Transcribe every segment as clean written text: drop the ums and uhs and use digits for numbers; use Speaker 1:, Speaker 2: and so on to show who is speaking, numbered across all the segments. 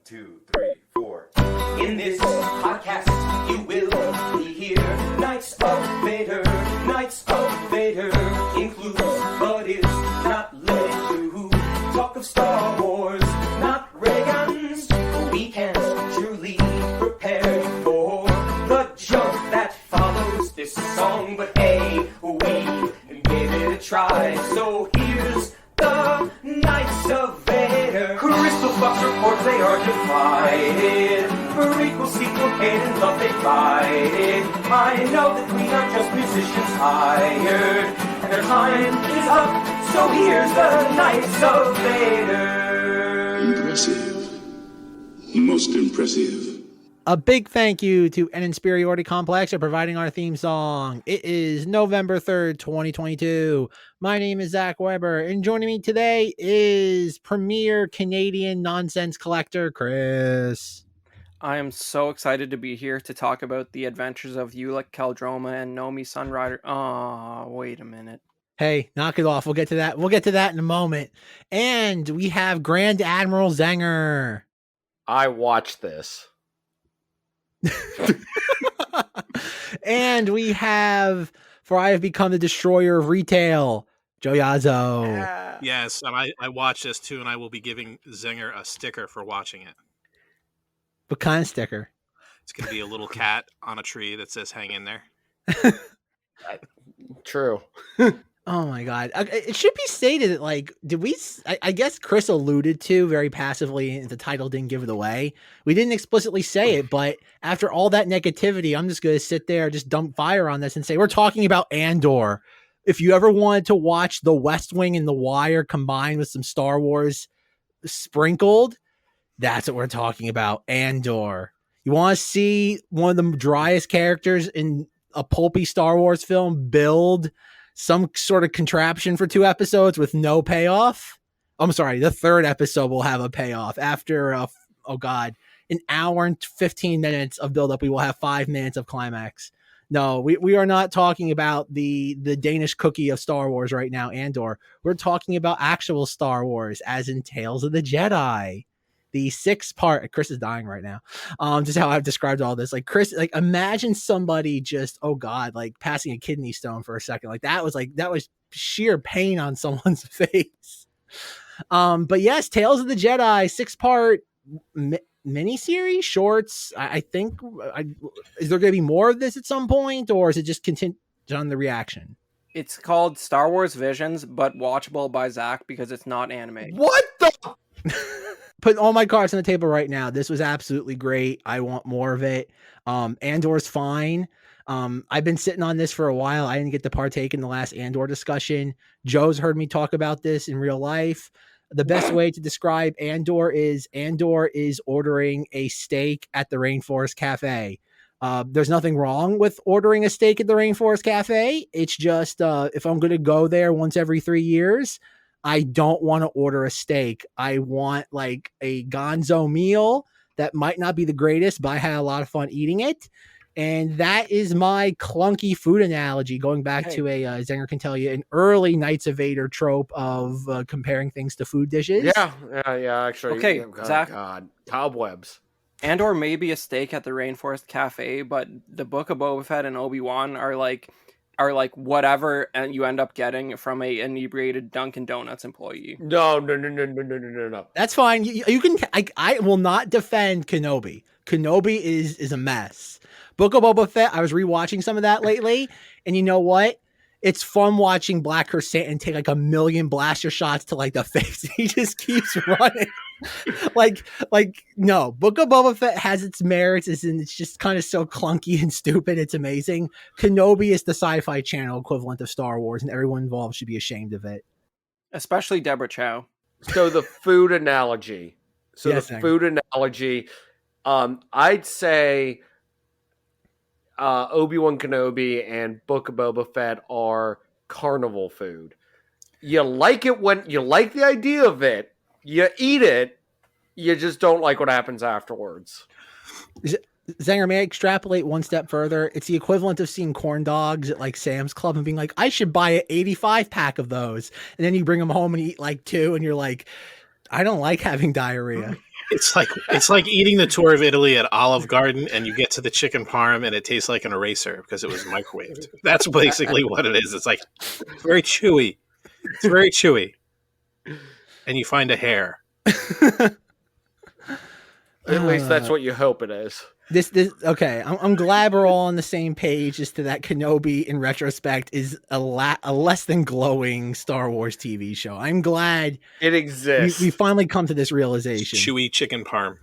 Speaker 1: 2, 3, 4. In this podcast, you will hear Knights of Vader. Knights of Vader includes, but is not limited to, talk of Star Wars, not Reagan's. We can truly prepare for the joke that follows this song, but hey, we gave it a try. So here's the Knights of Vader. Crystal Fox reports they are divided. Prequel, sequel, canon, love they fighted. I know that we are just musicians hired, and their time is up, so here's the Knights of Vader.
Speaker 2: Impressive. Most impressive.
Speaker 3: A big thank you to An Insperiority Complex for providing our theme song. It is November 3rd, 2022. My name is Zach Weber, and joining me today is premier Canadian nonsense collector, Chris.
Speaker 4: I am so excited to be here to talk about the adventures of Ulick Kaldroma and Nomi Sunrider. Oh, wait a minute.
Speaker 3: Hey, knock it off. We'll get to that. We'll get to that in a moment. And we have Grand Admiral Zenger.
Speaker 5: I watched this.
Speaker 3: And we have, for I have become the destroyer of retail, Joe Yazzo.
Speaker 6: Yes, and I watched this too, and I will be giving Zenger a sticker for watching it.
Speaker 3: What kind of sticker?
Speaker 6: It's going to be a little cat on a tree that says "Hang in there."
Speaker 5: True.
Speaker 3: Oh my God. It should be stated that, like, I guess Chris alluded to very passively, and the title didn't give it away. We didn't explicitly say it, but after all that negativity, I'm just going to sit there, just dump fire on this and say, we're talking about Andor. If you ever wanted to watch The West Wing and The Wire combined with some Star Wars sprinkled, that's what we're talking about. Andor. You want to see one of the driest characters in a pulpy Star Wars film build some sort of contraption for 2 episodes with no payoff? I'm sorry, the 3rd episode will have a payoff. After, an hour and 15 minutes of buildup, we will have 5 minutes of climax. No, we are not talking about the Danish cookie of Star Wars right now, Andor. We're talking about actual Star Wars, as in Tales of the Jedi. The 6-part, Chris is dying right now. Just how I've described all this. Like, Chris, like, imagine somebody just, like passing a kidney stone for a second. That was sheer pain on someone's face. But yes, Tales of the Jedi, 6-part miniseries, shorts. I think, is there going to be more of this at some point, or is it just contingent on the reaction?
Speaker 4: It's called Star Wars Visions, but watchable by Zack because it's not anime.
Speaker 5: What the?
Speaker 3: Putting all my cards on the table right now. This was absolutely great. I want more of it. Andor's fine. I've been sitting on this for a while. I didn't get to partake in the last Andor discussion. Joe's heard me talk about this in real life. The best way to describe Andor is ordering a steak at the Rainforest Cafe. There's nothing wrong with ordering a steak at the Rainforest Cafe. It's just, if I'm going to go there once every 3 years, I don't want to order a steak. I want like a gonzo meal that might not be the greatest, but I had a lot of fun eating it. And that is my clunky food analogy, going back to a Zenger can tell you an early Knights of Vader trope of comparing things to food dishes.
Speaker 5: Yeah, actually.
Speaker 4: Okay,
Speaker 5: oh,
Speaker 4: Zach.
Speaker 5: God, cobwebs.
Speaker 4: Andor may be a steak at the Rainforest Cafe, but the Book of Boba Fett and Obi-Wan are like whatever, and you end up getting from a inebriated Dunkin' Donuts employee.
Speaker 5: No.
Speaker 3: That's fine. You can. I will not defend Kenobi. Kenobi is a mess. Book of Boba Fett, I was rewatching some of that lately, and you know what? It's fun watching Black Chrysanthemum take like a million blaster shots to like the face. He just keeps running. No, Book of Boba Fett has its merits. It's just kind of so clunky and stupid. It's amazing. Kenobi is the Sci-Fi Channel equivalent of Star Wars, and everyone involved should be ashamed of it.
Speaker 4: Especially Deborah Chow.
Speaker 5: So the food analogy. I'd say Obi-Wan Kenobi and Book of Boba Fett are carnival food. You like it when you like the idea of it. You eat it. You just don't like what happens afterwards.
Speaker 3: Zenger, may I extrapolate one step further? It's the equivalent of seeing corn dogs at like Sam's Club and being like, I should buy an 85 pack of those. And then you bring them home and eat like 2 and you're like, I don't like having diarrhea.
Speaker 6: It's like eating the tour of Italy at Olive Garden, and you get to the chicken parm, and it tastes like an eraser because it was microwaved. That's basically what it is. It's like very chewy. It's very chewy, and you find a hair.
Speaker 5: At least that's what you hope it is.
Speaker 3: This okay. I'm glad we're all on the same page as to that Kenobi, in retrospect, is a less than glowing Star Wars TV show. I'm glad
Speaker 5: it exists.
Speaker 3: We finally come to this realization.
Speaker 6: Chewy chicken parm.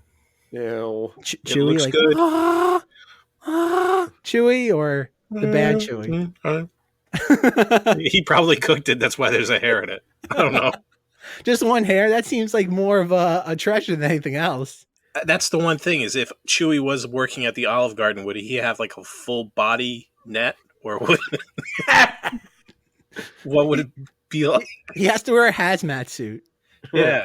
Speaker 5: Ew.
Speaker 3: Chewy,
Speaker 6: looks
Speaker 3: like
Speaker 6: good.
Speaker 3: Chewy, or the bad Chewy.
Speaker 6: He probably cooked it. That's why there's a hair in it. I don't know.
Speaker 3: Just one hair. That seems like more of a treasure than anything else.
Speaker 6: That's the one thing, is if Chewie was working at the Olive Garden, would he have like a full body net, or would what would it be like?
Speaker 3: He has to wear a hazmat suit.
Speaker 6: Yeah.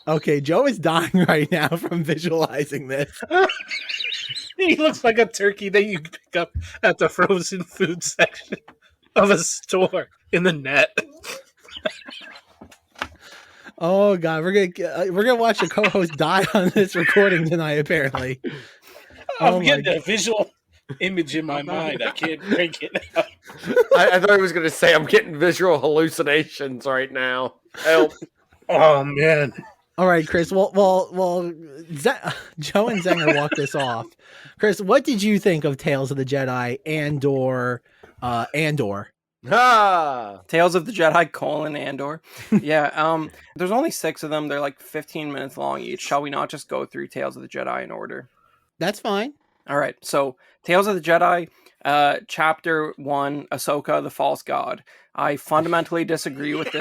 Speaker 3: Okay, Joe is dying right now from visualizing this.
Speaker 6: He looks like a turkey that you pick up at the frozen food section of a store in the net.
Speaker 3: Oh God, we're gonna watch a co-host die on this recording tonight. Apparently,
Speaker 6: I'm getting a visual image in my mind. I can't break it out.
Speaker 5: I thought he was going to say I'm getting visual hallucinations right now. Help!
Speaker 6: Oh man!
Speaker 3: All right, Chris. Well, Joe and Zenger walked this off. Chris, what did you think of Tales of the Jedi Andor?
Speaker 4: Tales of the Jedi : Andor. Yeah, there's only 6 of them. They're like 15 minutes long each. Shall we not just go through Tales of the Jedi in order?
Speaker 3: That's fine.
Speaker 4: All right. So, Tales of the Jedi, Chapter 1, Ahsoka, the False God. I fundamentally disagree with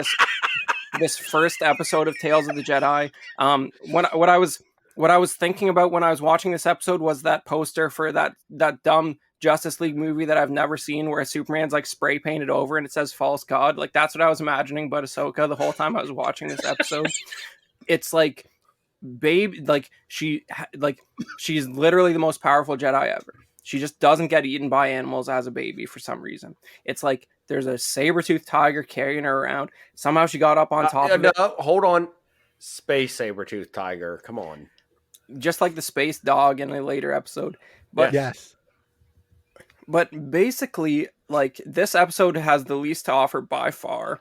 Speaker 4: this first episode of Tales of the Jedi. What I was thinking about when I was watching this episode was that poster for that dumb Justice League movie that I've never seen, where Superman's like spray painted over and it says "False God." Like, that's what I was imagining about Ahsoka the whole time I was watching this episode. It's like, babe, like she's literally the most powerful Jedi ever. She just doesn't get eaten by animals as a baby for some reason. It's like there's a saber-toothed tiger carrying her around. Somehow she got up on top of it.
Speaker 5: Hold on. Space saber-toothed tiger. Come on.
Speaker 4: Just like the space dog in a later episode. But
Speaker 3: yes.
Speaker 4: But basically, like, this episode has the least to offer by far.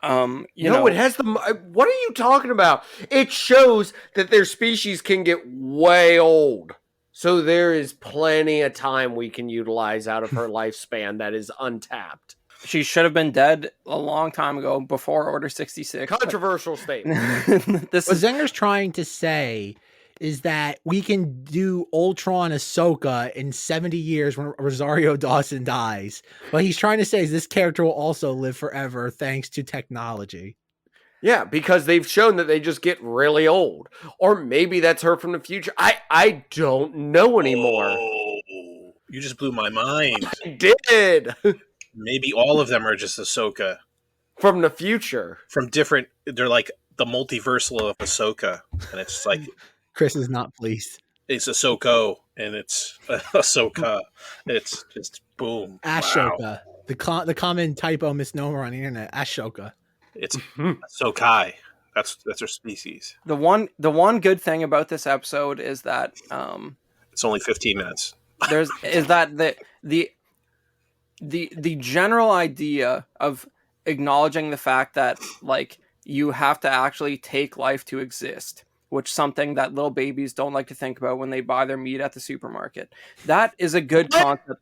Speaker 5: It has the. What are you talking about? It shows that their species can get way old, so there is plenty of time we can utilize out of her lifespan that is untapped.
Speaker 4: She should have been dead a long time ago, before Order 66.
Speaker 5: Controversial statement.
Speaker 3: What Zenger's trying to say is that we can do Ultron Ahsoka in 70 years when Rosario Dawson dies. What he's trying to say is this character will also live forever thanks to technology.
Speaker 5: Yeah, because they've shown that they just get really old. Or maybe that's her from the future. I don't know anymore.
Speaker 6: Oh, you just blew my mind.
Speaker 5: I did.
Speaker 6: Maybe all of them are just Ahsoka.
Speaker 5: From the future.
Speaker 6: From different, they're like the multiversal of Ahsoka. And it's like...
Speaker 3: Chris is not pleased.
Speaker 6: It's Ahsoka, and it's Ahsoka. It's just boom.
Speaker 3: Ashoka.
Speaker 6: Wow.
Speaker 3: The common typo misnomer on the internet. Ashoka.
Speaker 6: It's Ahsokai. That's her species.
Speaker 4: The one good thing about this episode is that
Speaker 6: it's only 15 minutes.
Speaker 4: The general idea of acknowledging the fact that, like, you have to actually take life to exist, which is something that little babies don't like to think about when they buy their meat at the supermarket. That is a good concept.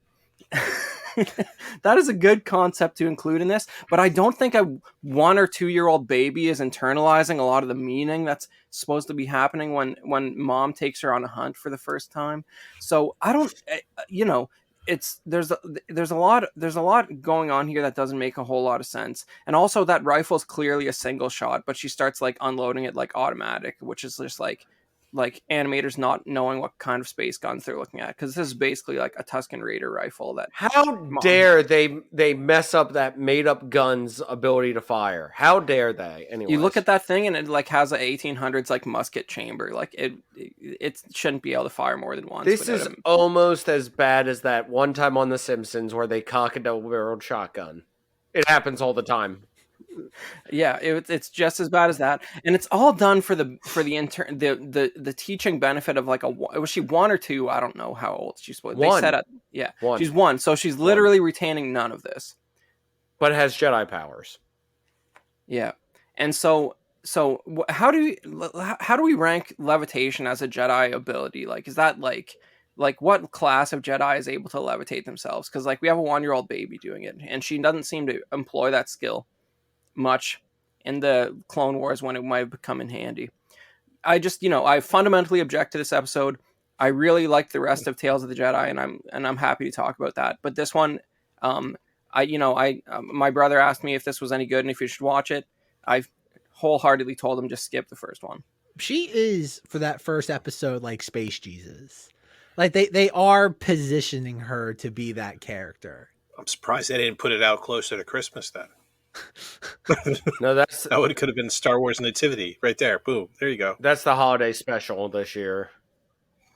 Speaker 4: That is a good concept to include in this, but I don't think a 1 or 2 year old baby is internalizing a lot of the meaning that's supposed to be happening when mom takes her on a hunt for the first time. So I don't, there's a lot going on here that doesn't make a whole lot of sense. And also, that rifle's clearly a single shot, but she starts like unloading it like automatic, which is just like animators not knowing what kind of space guns they're looking at, because this is basically like a Tusken Raider rifle. That
Speaker 5: how dare they mess up that made up gun's ability to fire? How dare they? Anyway,
Speaker 4: you look at that thing and it like has a 1800s like musket chamber. Like it shouldn't be able to fire more than once.
Speaker 5: This is almost as bad as that one time on The Simpsons where they cock a double-barreled shotgun. It happens all the time.
Speaker 4: Yeah, it's just as bad as that, and it's all done for the teaching benefit of like was she 1 or 2? I don't know how old she's supposed. They said she's 1, so she's literally retaining none of this,
Speaker 5: but has Jedi powers.
Speaker 4: Yeah, and so how do we rank levitation as a Jedi ability? Like, is that like what class of Jedi is able to levitate themselves? Because like we have a 1-year-old baby doing it, and she doesn't seem to employ that skill much in the Clone Wars when it might have come in handy. I just, I fundamentally object to this episode. I really like the rest of Tales of the Jedi, and I'm happy to talk about that. But this one, my brother asked me if this was any good and if you should watch it. I wholeheartedly told him just skip the first one.
Speaker 3: She is, for that first episode, like Space Jesus. Like they are positioning her to be that character.
Speaker 6: I'm surprised they didn't put it out closer to Christmas then.
Speaker 5: No, that
Speaker 6: could have been Star Wars Nativity right there. Boom, there you go.
Speaker 5: That's the holiday special this year.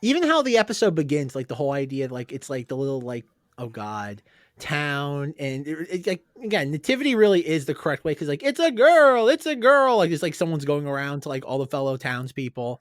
Speaker 3: Even how the episode begins, like the whole idea, like it's like the little like, oh God, town, and like again, Nativity really is the correct way because like it's a girl, like it's like someone's going around to like all the fellow townspeople.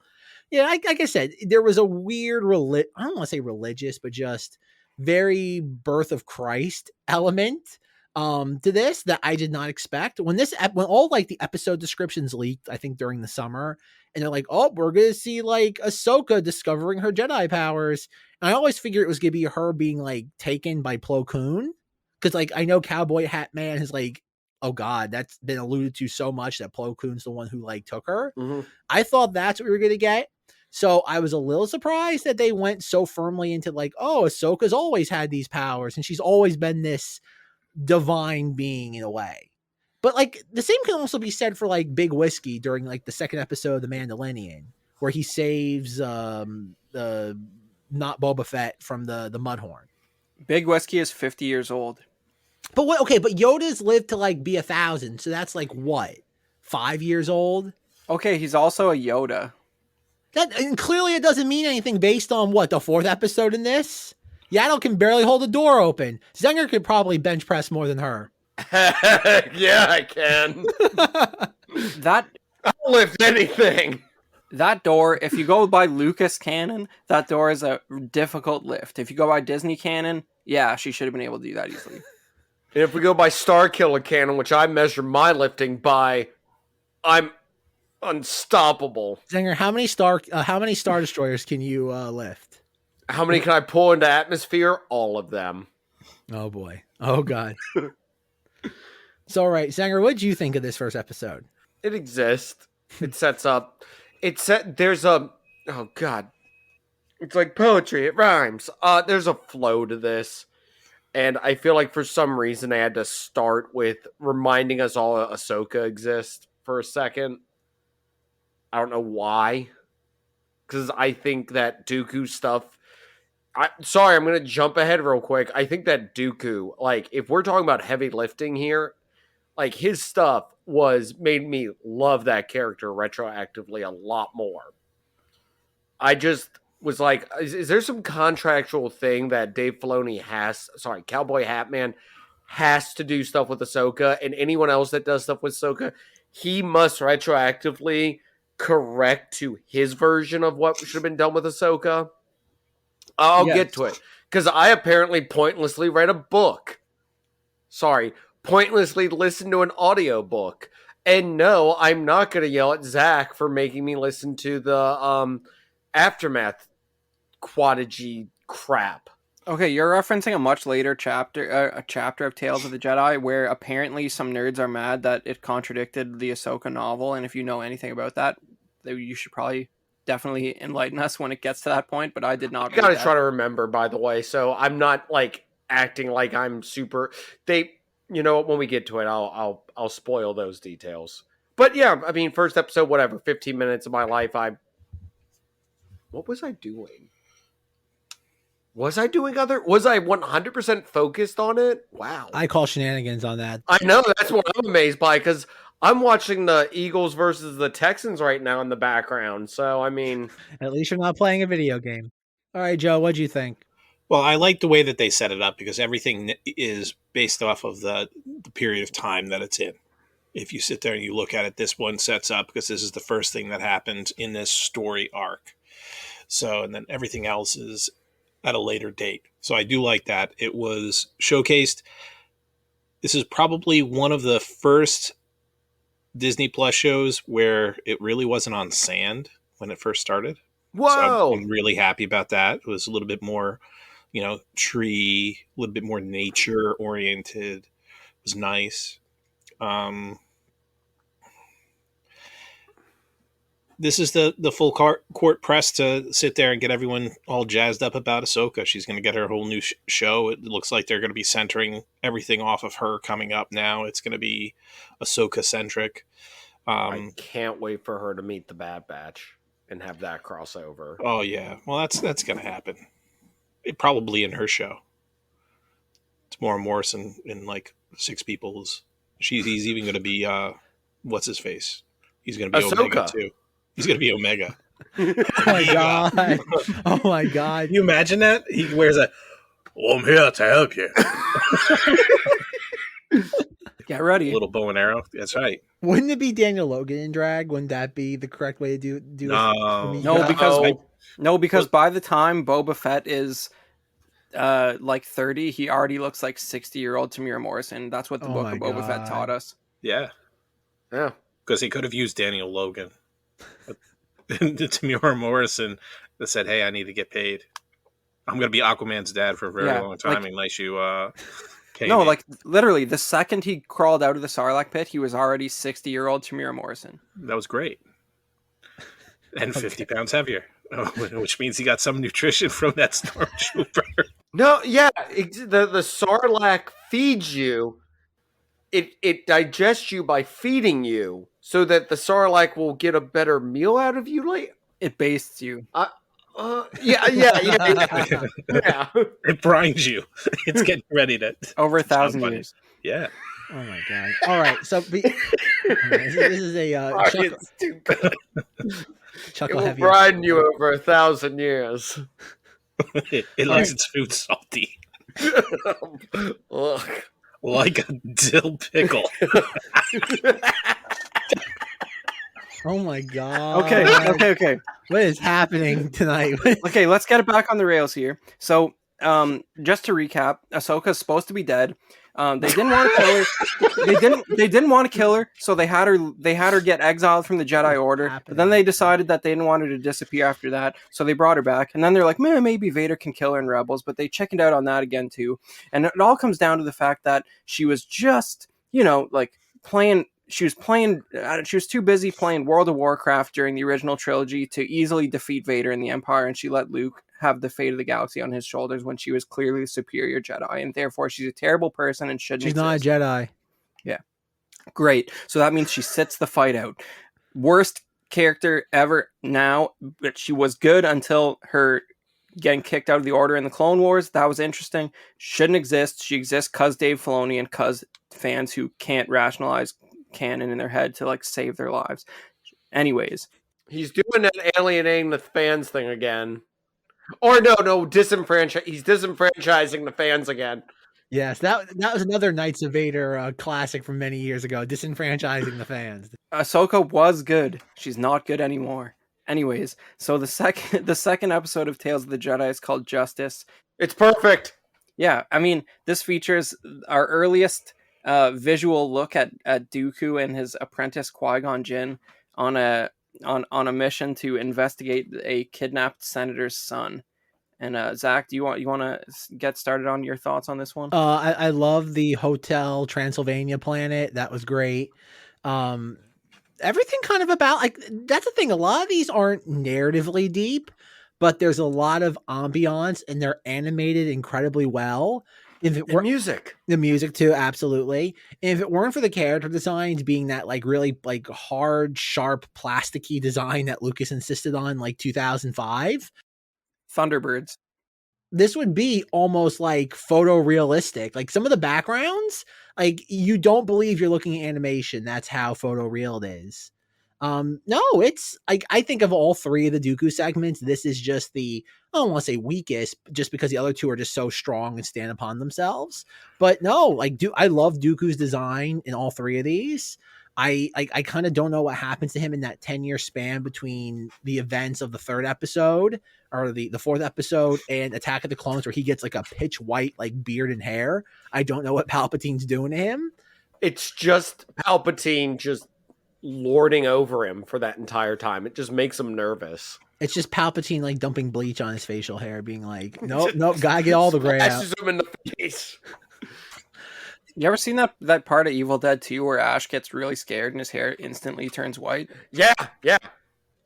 Speaker 3: Yeah, like I said, there was a weird I don't want to say religious, but just very birth of Christ element to this that I did not expect. When all like the episode descriptions leaked, I think during the summer, and they're like, oh, we're gonna see like Ahsoka discovering her Jedi powers. And I always figured it was gonna be her being like taken by Plo Koon, because like I know Cowboy Hat Man is like, oh God, that's been alluded to so much that Plo Koon's the one who like took her.
Speaker 5: Mm-hmm.
Speaker 3: I thought that's what we were gonna get. So I was a little surprised that they went so firmly into like, oh, Ahsoka's always had these powers and she's always been this divine being in a way. But like the same can also be said for like Big Whiskey during like the second episode of The Mandalorian, where he saves the not Boba Fett from the Mudhorn.
Speaker 4: Big Whiskey is 50 years old.
Speaker 3: But what? Okay, but Yoda's lived to like be 1,000, so that's like what, 5 years old?
Speaker 4: Okay, he's also a Yoda.
Speaker 3: And clearly it doesn't mean anything based on what, the 4th episode in this? Yaddle can barely hold the door open. Zenger could probably bench press more than her.
Speaker 5: Yeah, I can. I'll lift anything.
Speaker 4: That door, if you go by Lucas canon, that door is a difficult lift. If you go by Disney canon, yeah, she should have been able to do that easily.
Speaker 5: And if we go by Star Killer canon, which I measure my lifting by, I'm unstoppable.
Speaker 3: Zenger, how many Star Destroyers can you lift?
Speaker 5: How many can I pull into atmosphere? All of them.
Speaker 3: Oh boy. Oh God. So, all right, Zenger, what did you think of this first episode?
Speaker 5: It exists. It sets up. There's a. Oh God. It's like poetry. It rhymes. There's a flow to this, and I feel like for some reason I had to start with reminding us all Ahsoka exists for a second. I don't know why, because I think that Dooku stuff. Sorry, I'm going to jump ahead real quick. I think that Dooku, like, if we're talking about heavy lifting here, like, his stuff made me love that character retroactively a lot more. I just was like, is there some contractual thing that Dave Filoni Cowboy Hat Man has to do stuff with Ahsoka, and anyone else that does stuff with Ahsoka, he must retroactively correct to his version of what should have been done with Ahsoka? I'll get to it. Because I apparently pointlessly read a book. Pointlessly listened to an audiobook. And no, I'm not going to yell at Zack for making me listen to the Aftermath quadigy crap.
Speaker 4: Okay, you're referencing a much later chapter, a chapter of Tales of the Jedi, where apparently some nerds are mad that it contradicted the Ahsoka novel, and if you know anything about that, you should probably definitely enlighten us when it gets to that point, but I did not.
Speaker 5: I gotta try to remember, by the way, so I'm not, like, acting like I'm super... when we get to it, I'll spoil those details. But yeah, I mean, first episode, whatever, 15 minutes of my life, what was I doing? Was I 100% focused on it? Wow.
Speaker 3: I call shenanigans on that.
Speaker 5: I know, that's what I'm amazed by, because I'm watching the Eagles versus the Texans right now in the background, so, I mean...
Speaker 3: At least you're not playing a video game. All right, Joe, what'd you think?
Speaker 6: Well, I like the way that they set it up, because everything is based off of the period of time that it's in. if you sit there and you look at it, this one sets up because this is the first thing that happened in this story arc. So, and then everything else is at a later date. So I do like that. It was showcased. This is probably one of the first Disney Plus shows where it really wasn't on sand when it first started.
Speaker 5: Whoa!
Speaker 6: So I'm really happy about that. It was a little bit more, tree, a little bit more nature oriented. It was nice. This is the full court press to sit there and get everyone all jazzed up about Ahsoka. She's going to get her whole new show. It looks like they're going to be centering everything off of her coming up now. It's going to be Ahsoka centric.
Speaker 5: I can't wait for her to meet the Bad Batch and have that crossover.
Speaker 6: Oh yeah, well that's going to happen. Probably in her show. It's more Morrison in like 6 People's. He's even going to be what's his face? He's going to be
Speaker 5: Ahsoka.
Speaker 6: Omega too. He's going to be Omega.
Speaker 3: Oh my god! Oh my god!
Speaker 6: Can you imagine that? He wears I'm here to help you.
Speaker 4: Get ready.
Speaker 6: Little bow and arrow. That's right.
Speaker 3: Wouldn't it be Daniel Logan in drag? Wouldn't that be the correct way to do
Speaker 6: No.
Speaker 3: it?
Speaker 4: No, because by the time Boba Fett is like 30, he already looks like 60-year-old Tamira Morrison. That's what the book of Boba Fett taught us.
Speaker 6: Yeah.
Speaker 5: Yeah.
Speaker 6: Because he could have used Daniel Logan. But Tamira Morrison that said, hey, I need to get paid. I'm going to be Aquaman's dad for a very long time unless you pay me.
Speaker 4: Like literally the second he crawled out of the Sarlacc pit, he was already 60-year-old Tamira Morrison.
Speaker 6: That was great. And 50 pounds heavier. Which means he got some nutrition from that stormtrooper.
Speaker 5: No, yeah, the Sarlacc feeds you. It digests you by feeding you, so that the Sarlacc will get a better meal out of you. Like
Speaker 4: it bastes you.
Speaker 5: Yeah.
Speaker 6: It brines you. It's getting ready to
Speaker 4: over 1,000 years.
Speaker 6: Yeah.
Speaker 3: Oh my god! All right, so this is a
Speaker 5: it's too good.
Speaker 3: chuckle
Speaker 5: It will
Speaker 3: heavy.
Speaker 5: brine you over 1,000 years.
Speaker 6: It likes its food salty.
Speaker 5: Ugh.
Speaker 6: Like a dill pickle.
Speaker 3: Oh my god!
Speaker 4: Okay.
Speaker 3: What is happening tonight?
Speaker 4: Okay, let's get it back on the rails here. So, just to recap, Ahsoka's supposed to be dead. They didn't want to kill her. They didn't want to kill her, so they had her get exiled from the Jedi Order. But then they decided that they didn't want her to disappear after that, so they brought her back. And then they're like, maybe Vader can kill her in Rebels, but they chickened out on that again too. And it all comes down to the fact that she was just, playing. She was too busy playing World of Warcraft during the original trilogy to easily defeat Vader in the Empire, and she let Luke have the fate of the galaxy on his shoulders when she was clearly the superior Jedi, and therefore she's a terrible person and shouldn't exist.
Speaker 3: Not a Jedi.
Speaker 4: Yeah. Great. So that means she sits the fight out. Worst character ever now, but she was good until her getting kicked out of the Order in the Clone Wars. That was interesting. Shouldn't exist. She exists because Dave Filoni and because fans who can't rationalize canon in their head to save their lives. Anyways.
Speaker 5: He's doing that alienating the fans thing again. Or no, he's disenfranchising the fans again.
Speaker 3: Yes, that was another Knights of Vader classic from many years ago, disenfranchising the fans.
Speaker 4: Ahsoka was good. She's not good anymore. Anyways, so the second episode of Tales of the Jedi is called Justice.
Speaker 5: It's perfect.
Speaker 4: Yeah, I mean, this features our earliest visual look at Dooku and his apprentice Qui-Gon Jinn on a mission to investigate a kidnapped senator's son. And Zach, do you want to get started on your thoughts on this one?
Speaker 3: I love the Hotel Transylvania planet. That was great. Everything kind of about that's the thing. A lot of these aren't narratively deep, but there's a lot of ambiance and they're animated incredibly well. The music too, absolutely. And if it weren't for the character designs being that really hard, sharp, plasticky design that Lucas insisted on 2005,
Speaker 4: Thunderbirds,
Speaker 3: this would be almost photorealistic. Some of the backgrounds, you don't believe you're looking at animation. That's how photoreal it is. No, it's I think of all 3 of the Dooku segments, this is just I don't want to say weakest, just because the other 2 are just so strong and stand upon themselves. But no, I love Dooku's design in all 3 of these. I kind of don't know what happens to him in that 10-year span between the events of the third episode or the fourth episode and Attack of the Clones, where he gets like a pitch white like beard and hair. I don't know what Palpatine's doing to him.
Speaker 5: It's just Palpatine just lording over him for that entire time. It just makes him nervous.
Speaker 3: It's just Palpatine like dumping bleach on his facial hair, being like, nope, gotta get all the gray out.
Speaker 5: Smashes him in the face.
Speaker 4: You ever seen that part of Evil Dead 2 where Ash gets really scared and his hair instantly turns white?
Speaker 5: Yeah.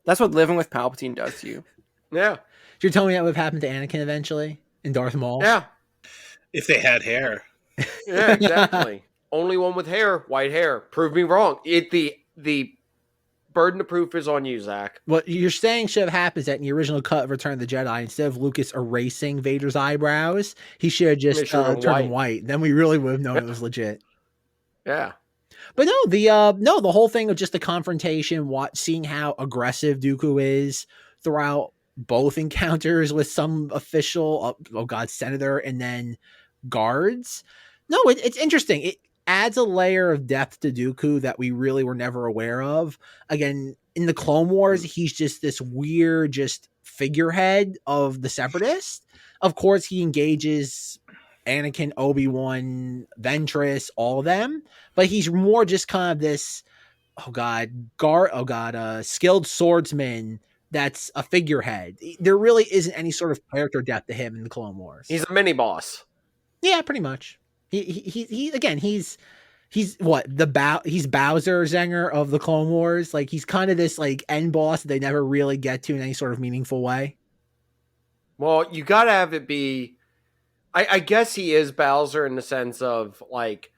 Speaker 4: That's what living with Palpatine does to you.
Speaker 5: Yeah.
Speaker 3: You're telling me that would have happened to Anakin eventually in Darth Maul?
Speaker 5: Yeah.
Speaker 6: If they had hair.
Speaker 5: Yeah, exactly. Only one with hair, white hair. Prove me wrong. The burden of proof is on you, Zach.
Speaker 3: What you're saying should have happened is that in the original cut of Return of the Jedi, instead of Lucas erasing Vader's eyebrows, he should have just turned him white. Then we really would have known it was legit.
Speaker 5: Yeah.
Speaker 3: But no, the whole thing of just the confrontation, seeing how aggressive Dooku is throughout both encounters with some official, senator, and then guards. No, it's interesting. It adds a layer of depth to Dooku that we really were never aware of. Again, in the Clone Wars, he's just this weird, just figurehead of the Separatists. Of course, he engages Anakin, Obi-Wan, Ventress, all of them, but he's more just kind of this, skilled swordsman that's a figurehead. There really isn't any sort of character depth to him in the Clone Wars.
Speaker 5: He's a mini boss.
Speaker 3: Yeah, pretty much. He's Bowser Zenger of the Clone Wars. Like, he's kind of this like end boss that they never really get to in any sort of meaningful way.
Speaker 5: Well, you gotta have it be. I guess he is Bowser in the sense of like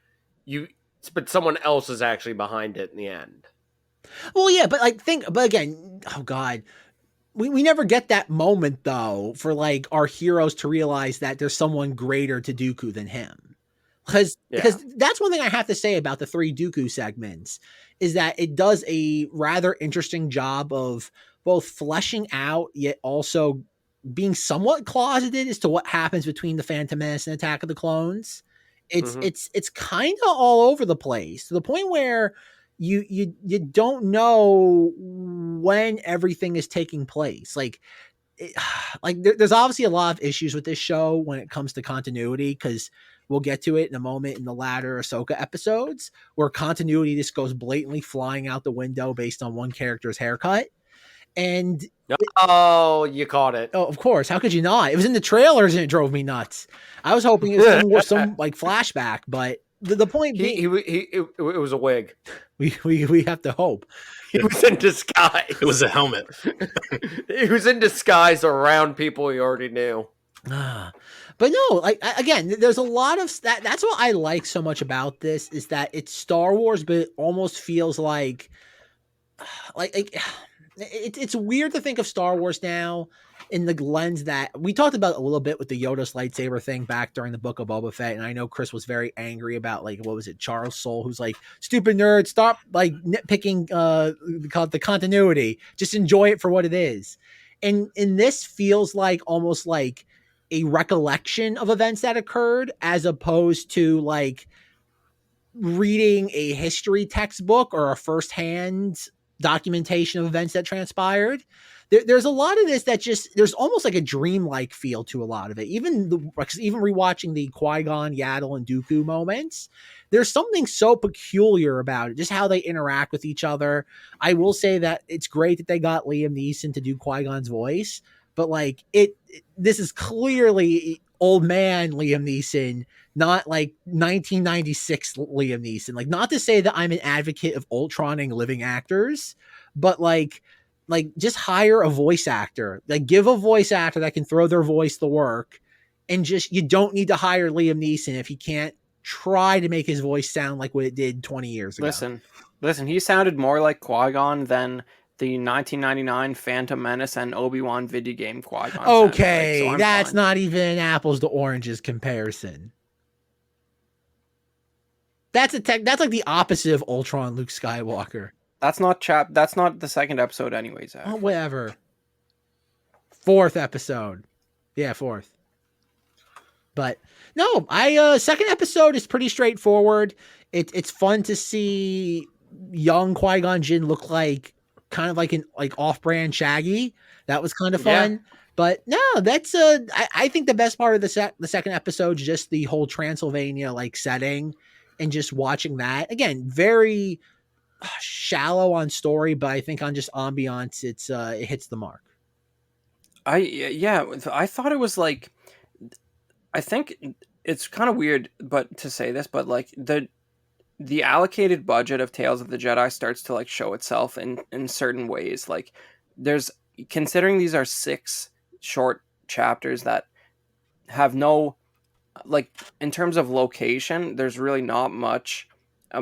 Speaker 5: but someone else is actually behind it in the end.
Speaker 3: Well, yeah, but again, oh god. We never get that moment though for like our heroes to realize that there's someone greater to Dooku than him. Because that's one thing I have to say about the 3 Dooku segments is that it does a rather interesting job of both fleshing out yet also being somewhat closeted as to what happens between the Phantom Menace and Attack of the Clones. It's kind of all over the place to the point where you don't know when everything is taking place. There's obviously a lot of issues with this show when it comes to continuity, because we'll get to it in a moment in the latter Ahsoka episodes where continuity just goes blatantly flying out the window based on one character's haircut. And
Speaker 5: oh, you caught it.
Speaker 3: Oh, of course. How could you not? It was in the trailers and it drove me nuts. I was hoping it was some like flashback, but the point being,
Speaker 5: it was a wig.
Speaker 3: We have to hope.
Speaker 5: He was in disguise.
Speaker 6: It was a helmet.
Speaker 5: He was in disguise around people he already knew.
Speaker 3: But no, again, there's a lot of that. That's what I like so much about this is that it's Star Wars, but it almost feels like it's weird to think of Star Wars now in the lens that we talked about a little bit with the Yoda's lightsaber thing back during the Book of Boba Fett. And I know Chris was very angry about Charles Soule, who's like, stupid nerd, stop like nitpicking the continuity. Just enjoy it for what it is. And this feels like almost like a recollection of events that occurred as opposed to like reading a history textbook or a firsthand documentation of events that transpired. There's a lot of this that there's almost like a dreamlike feel to a lot of it. Even rewatching the Qui-Gon, Yaddle, and Dooku moments, there's something so peculiar about it, just how they interact with each other. I will say that it's great that they got Liam Neeson to do Qui-Gon's voice, but like this is clearly old man Liam Neeson, not like 1996 Liam Neeson. Like, not to say that I'm an advocate of Ultroning living actors, but like just hire a voice actor. Like, give a voice actor that can throw their voice to work, and you don't need to hire Liam Neeson if he can't try to make his voice sound like what it did 20 years ago.
Speaker 4: Listen, he sounded more like Qui-Gon than the 1999 Phantom Menace and Obi-Wan video game Qui-Gon.
Speaker 3: Okay,
Speaker 4: like, so
Speaker 3: that's
Speaker 4: fine.
Speaker 3: not even an apples to oranges comparison. That's like the opposite of Ultron Luke Skywalker.
Speaker 4: That's not the second episode anyways.
Speaker 3: Oh, whatever. 4th episode. Yeah, 4th. But no, second episode is pretty straightforward. It's fun to see young Qui-Gon Jinn look like kind of like an like off-brand Shaggy. That was kind of fun.
Speaker 5: Yeah.
Speaker 3: But no, that's I think the best part of the second episode is just the whole Transylvania like setting and just watching that. Again, very shallow on story, but I think on just ambiance, it hits the mark.
Speaker 4: I thought it was like, I think it's kind of weird, but to say this, but like the allocated budget of Tales of the Jedi starts to like show itself in certain ways. Like there's, considering these are 6 short chapters that have no, like in terms of location, there's really not much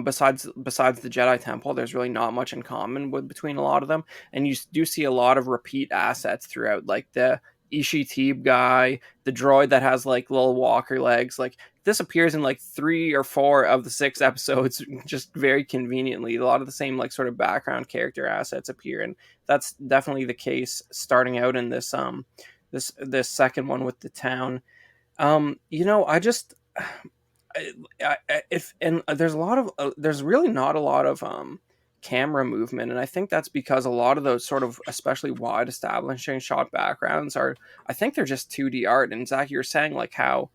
Speaker 4: besides the Jedi Temple. There's really not much in common between a lot of them, and you do see a lot of repeat assets throughout, like the Ishi-Teeb guy, the droid that has like little walker legs. Like this appears in like 3 or 4 of the 6 episodes, just very conveniently. A lot of the same like sort of background character assets appear, and that's definitely the case starting out in this this second one with the town. I just there's really not a lot of camera movement, and I think that's because a lot of those sort of especially wide establishing shot backgrounds are, I think they're just 2D art. And Zach, you were saying like how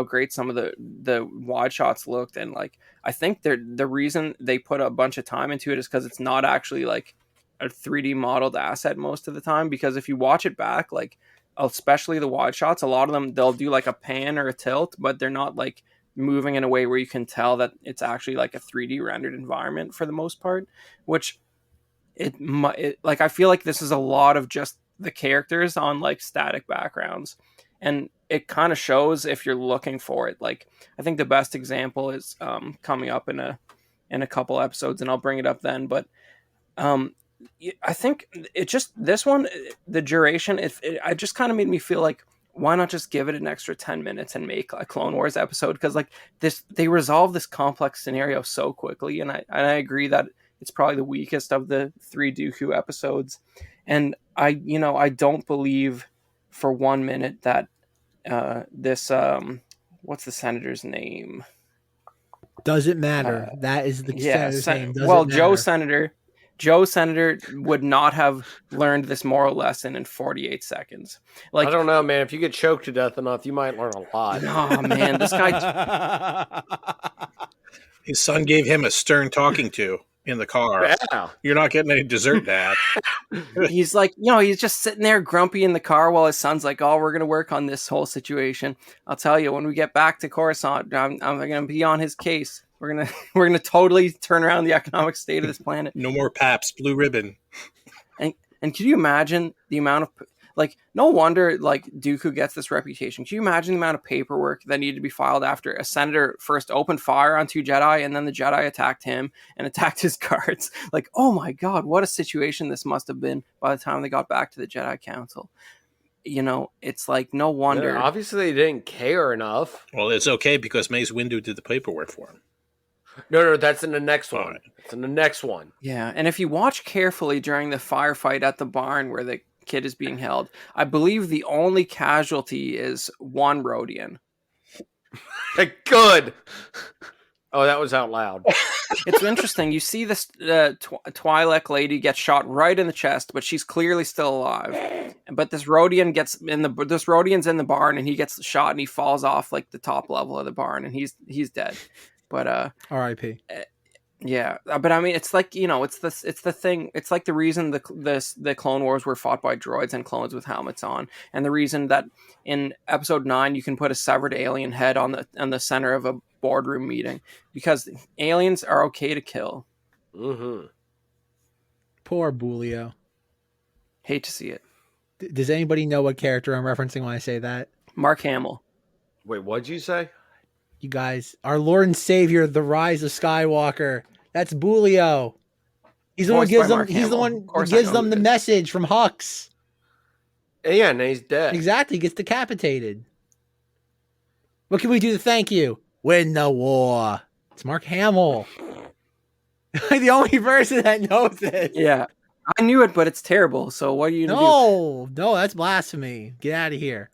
Speaker 4: great some of the wide shots looked, and like I think the reason they put a bunch of time into it is because it's not actually like a 3D modeled asset most of the time. Because if you watch it back, like especially the wide shots, a lot of them they'll do like a pan or a tilt, but they're not like moving in a way where you can tell that it's actually like a 3D rendered environment for the most part, which it like I feel like this is a lot of just the characters on like static backgrounds, and it kind of shows if you're looking for it. Like I think the best example is coming up in a couple episodes, and I'll bring it up then, but I think it just, this one, the duration, I just kind of made me feel like, why not just give it an extra 10 minutes and make a Clone Wars episode? Because like this, they resolve this complex scenario so quickly, and I agree that it's probably the weakest of the 3 Dooku episodes. And I don't believe for 1 minute that this what's the senator's name?
Speaker 3: Doesn't matter. That is the senator's name.
Speaker 4: Well, Joe Senator would not have learned this moral lesson in 48 seconds. Like,
Speaker 5: I don't know, man. If you get choked to death enough, you might learn a lot.
Speaker 4: Oh, man, this guy...
Speaker 6: His son gave him a stern talking to in the car.
Speaker 5: Yeah.
Speaker 6: You're not getting any dessert, Dad.
Speaker 4: He's like, he's just sitting there grumpy in the car while his son's like, oh, we're going to work on this whole situation. I'll tell you, when we get back to Coruscant, I'm going to be on his case. We're gonna totally turn around the economic state of this planet.
Speaker 6: No more Paps Blue Ribbon.
Speaker 4: And can you imagine the amount of, like, no wonder like Dooku gets this reputation. Can you imagine the amount of paperwork that needed to be filed after a senator first opened fire on 2 Jedi, and then the Jedi attacked him and attacked his guards? Like, oh my God, what a situation this must have been by the time they got back to the Jedi Council. It's like, no wonder.
Speaker 5: Yeah, obviously they didn't care enough.
Speaker 6: Well, it's okay because Mace Windu did the paperwork for him.
Speaker 5: No, that's in the next one. Right. It's in the next one.
Speaker 4: Yeah, and if you watch carefully during the firefight at the barn where the kid is being held, I believe the only casualty is one Rodian.
Speaker 5: Good. Oh, that was out loud.
Speaker 4: It's interesting. You see this Twi'lek lady get shot right in the chest, but she's clearly still alive. But this Rodian's in the barn, and he gets shot, and he falls off like the top level of the barn, and he's dead. But
Speaker 3: R.I.P.
Speaker 4: Yeah, but I mean, it's like, it's the thing. It's like the reason the Clone Wars were fought by droids and clones with helmets on, and the reason that in Episode 9 you can put a severed alien head on the center of a boardroom meeting, because aliens are okay to kill.
Speaker 5: Mm-hmm.
Speaker 3: Poor Bulio.
Speaker 4: Hate to see it.
Speaker 3: Does anybody know what character I'm referencing when I say that?
Speaker 4: Mark Hamill.
Speaker 5: Wait, what'd you say?
Speaker 3: You guys, our Lord and Savior, the Rise of Skywalker. That's Bulio. He's the one who gives them. He's the one who gives them the message from Hux.
Speaker 5: Yeah, and he's dead.
Speaker 3: Exactly, he gets decapitated. What can we do to thank you? Win the war. It's Mark Hamill. The only person that knows it.
Speaker 4: Yeah, I knew it, but it's terrible. So what are you gonna do?
Speaker 3: No, that's blasphemy. Get out of here.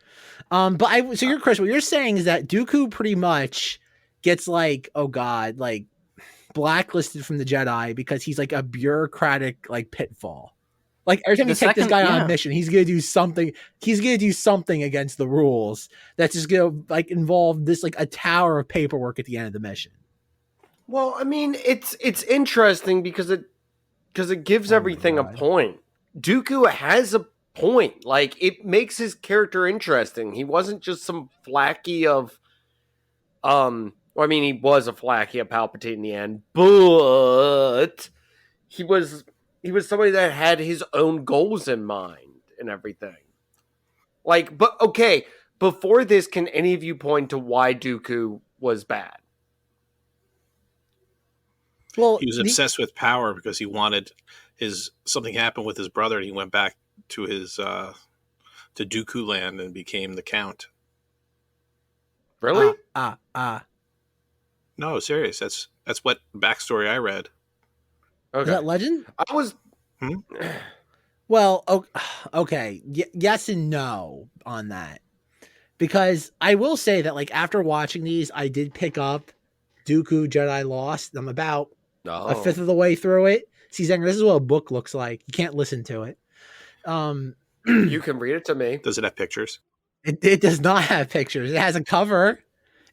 Speaker 3: So Chris, what you're saying is that Dooku pretty much gets like, oh God, like blacklisted from the Jedi because he's like a bureaucratic like pitfall. Like every time
Speaker 4: The
Speaker 3: you take this
Speaker 4: second-
Speaker 3: guy on
Speaker 4: yeah.
Speaker 3: a mission, he's gonna do something. He's gonna do something against the rules that's just gonna like involve this like a tower of paperwork at the end of the mission.
Speaker 5: Well, I mean, it's interesting because it gives
Speaker 3: Oh my
Speaker 5: everything a
Speaker 3: God.
Speaker 5: point. Dooku has a point. Like, it makes his character interesting. He wasn't just some flacky of well, I mean, he was a flacky of Palpatine in the end, but he was somebody that had his own goals in mind and everything. Like, but okay, before this, can any of you point to why Dooku was bad?
Speaker 3: Well,
Speaker 6: He was obsessed with power because he wanted something happened with his brother, and he went back to his to Dooku land and became the Count.
Speaker 5: Really?
Speaker 6: No, serious. That's what backstory I read.
Speaker 3: is
Speaker 5: Okay.
Speaker 3: that legend?
Speaker 5: I was
Speaker 3: Well, okay, yes and no on that, because I will say that like after watching these, I did pick up Dooku Jedi Lost. I'm about a fifth of the way through it. See, Zenger, this is what a book looks like. You can't listen to it.
Speaker 5: You can read it to me.
Speaker 6: Does it have pictures?
Speaker 3: It does not have pictures. It has a cover.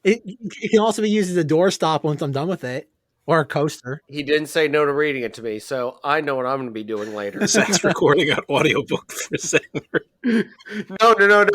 Speaker 3: It can also be used as a doorstop once I'm done with it, or a coaster.
Speaker 5: He didn't say no to reading it to me, so I know what I'm going to be doing later.
Speaker 6: Zach's recording an audiobook for Zenger.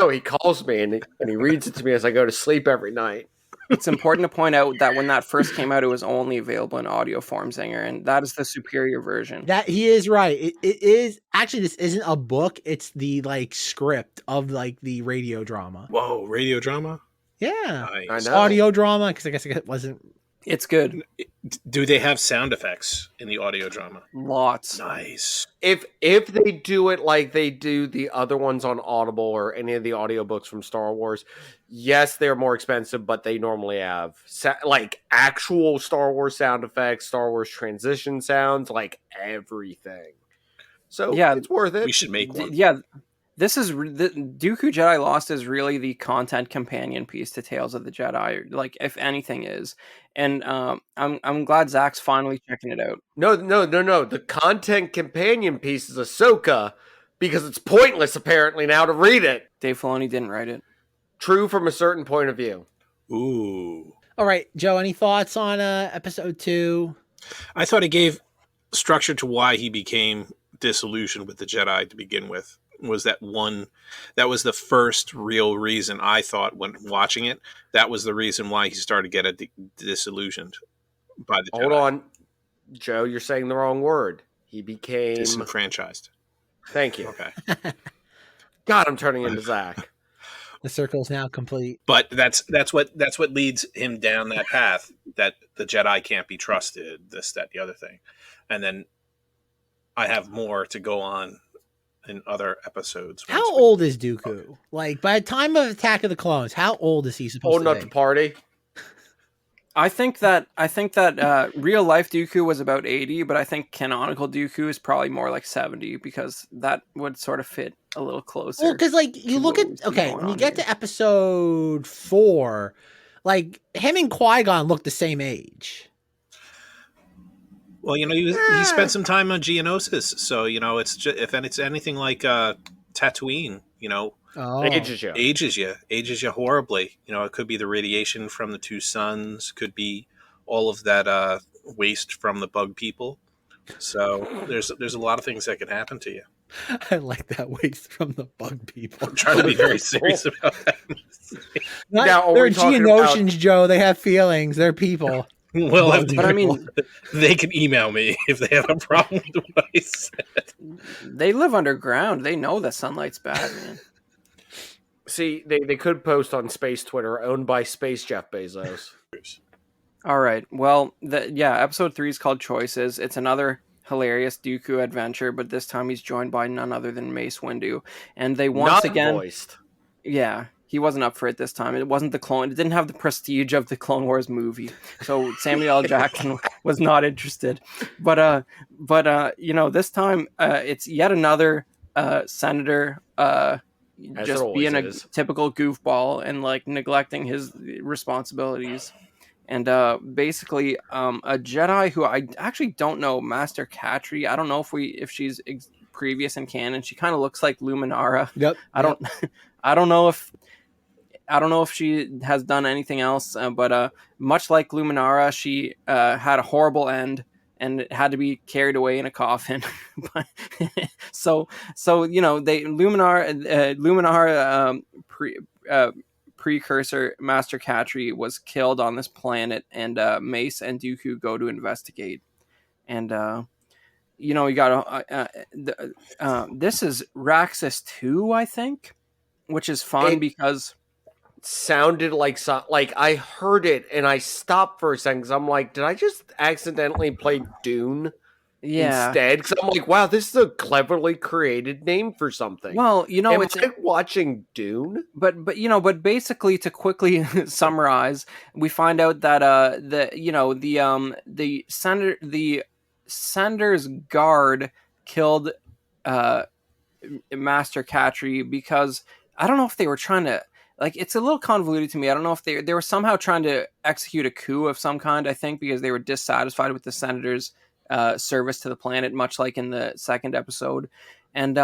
Speaker 5: No. He calls me and he reads it to me as I go to sleep every night.
Speaker 4: It's important to point out that when that first came out, it was only available in audio form, Zenger, and that is the superior version.
Speaker 3: That he is right. It is actually, this isn't a book. It's the like script of like the radio drama.
Speaker 6: Whoa, radio drama?
Speaker 3: Yeah,
Speaker 6: Nice.
Speaker 5: I know.
Speaker 3: audio drama, because I guess it wasn't.
Speaker 4: It's good.
Speaker 6: Do they have sound effects in the audio drama?
Speaker 4: Lots.
Speaker 6: Nice.
Speaker 5: If they do it like they do the other ones on Audible or any of the audiobooks from Star Wars, yes, they're more expensive, but they normally have like actual Star Wars sound effects, Star Wars transition sounds, like everything. So
Speaker 4: Yeah,
Speaker 5: it's worth it.
Speaker 6: We should make one.
Speaker 4: Yeah, this is the Dooku Jedi Lost is really the content companion piece to Tales of the Jedi, like if anything is. And I'm glad Zach's finally checking it out.
Speaker 5: No. The content companion piece is Ahsoka because it's pointless apparently now to read it.
Speaker 4: Dave Filoni didn't write it.
Speaker 5: True from a certain point of view.
Speaker 6: Ooh.
Speaker 3: All right, Joe. Any thoughts on episode 2?
Speaker 6: I thought it gave structure to why he became disillusioned with the Jedi to begin with. Was that was the first real reason I thought when watching it. That was the reason why he started to get disillusioned by the Jedi.
Speaker 5: Hold on, Joe, you're saying the wrong word. He became...
Speaker 6: Disenfranchised.
Speaker 5: Thank you.
Speaker 6: Okay.
Speaker 5: God, I'm turning into Zack.
Speaker 3: The circle is now complete.
Speaker 6: But that's what leads him down that path, that the Jedi can't be trusted, this, that, the other thing. And then I have more to go on in other episodes.
Speaker 3: How old is Dooku? Like by the time of Attack of the Clones, how old is he supposed
Speaker 5: Old enough
Speaker 3: to
Speaker 5: to
Speaker 3: be?
Speaker 5: party.
Speaker 4: I think that real life Dooku was about 80, but I think canonical Dooku is probably more like 70 because that would sort of fit a little closer.
Speaker 3: Well, because like you
Speaker 4: to
Speaker 3: look
Speaker 4: what
Speaker 3: at
Speaker 4: we see
Speaker 3: okay,
Speaker 4: going
Speaker 3: when you
Speaker 4: on
Speaker 3: get
Speaker 4: here.
Speaker 3: to episode 4, like him and Qui-Gon look the same age.
Speaker 6: Well, he spent some time on Geonosis, so it's just, if it's anything like Tatooine,
Speaker 3: Oh,
Speaker 5: Ages you.
Speaker 6: ages you horribly. It could be the radiation from the two suns, could be all of that waste from the bug people. So there's a lot of things that could happen to you.
Speaker 3: I like that waste from the bug people.
Speaker 6: I'm trying to be very serious about that.
Speaker 5: Now, are
Speaker 3: they're
Speaker 5: we talking
Speaker 3: Geonosians, Joe. They have feelings. They're people.
Speaker 6: Well,
Speaker 4: But I mean,
Speaker 6: they can email me if they have a problem with what I said.
Speaker 4: they live underground. They know that sunlight's bad, man.
Speaker 5: See, they could post on Space Twitter, owned by Space Jeff Bezos.
Speaker 4: All right. Well, episode 3 is called Choices. It's another hilarious Dooku adventure, but this time he's joined by none other than Mace Windu. And they once
Speaker 5: Not
Speaker 4: again...
Speaker 5: voiced.
Speaker 4: Yeah, he wasn't up for it this time. It wasn't the clone. It didn't have the prestige of the Clone Wars movie. So Samuel L. Jackson was not interested. But this time it's yet another senator
Speaker 5: As it
Speaker 4: just
Speaker 5: always
Speaker 4: being a
Speaker 5: is.
Speaker 4: typical goofball and like neglecting his responsibilities. And basically, a Jedi who I actually don't know, Master Katri. I don't know if she's previous in canon. She kind of looks like Luminara.
Speaker 3: Yep.
Speaker 4: I don't I don't know if she has done anything else, but much like Luminara, she had a horrible end and had to be carried away in a coffin. But, so they Luminara precursor Master Katri was killed on this planet, and Mace and Dooku go to investigate. And you got this is Raxus 2, I think, which is fun because
Speaker 5: sounded like I heard it and I stopped for a second because I'm like, did I just accidentally play Dune instead? Because I'm like, wow, this is a cleverly created name for something.
Speaker 4: Well,
Speaker 5: Am I watching Dune?
Speaker 4: But basically, to quickly summarize, we find out that the Sender's guard killed Master Katri because I don't know if they were trying to. Like, it's a little convoluted to me. I don't know if they were somehow trying to execute a coup of some kind, I think, because they were dissatisfied with the Senator's service to the planet, much like in the second episode. And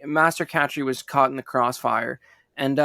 Speaker 4: Master Katri was caught in the crossfire. And,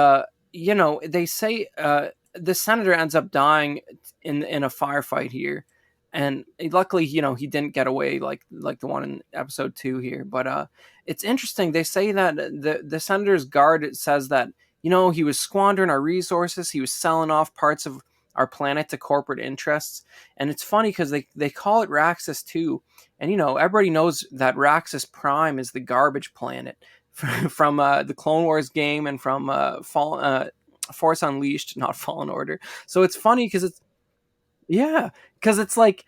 Speaker 4: they say the Senator ends up dying in a firefight here. And luckily, he didn't get away like the one in episode 2 here. But it's interesting. They say that the Senator's guard says that, he was squandering our resources. He was selling off parts of our planet to corporate interests. And it's funny because they call it Raxus 2. And, everybody knows that Raxus Prime is the garbage planet from the Clone Wars game and from Force Unleashed, not Fallen Order. So it's funny because it's like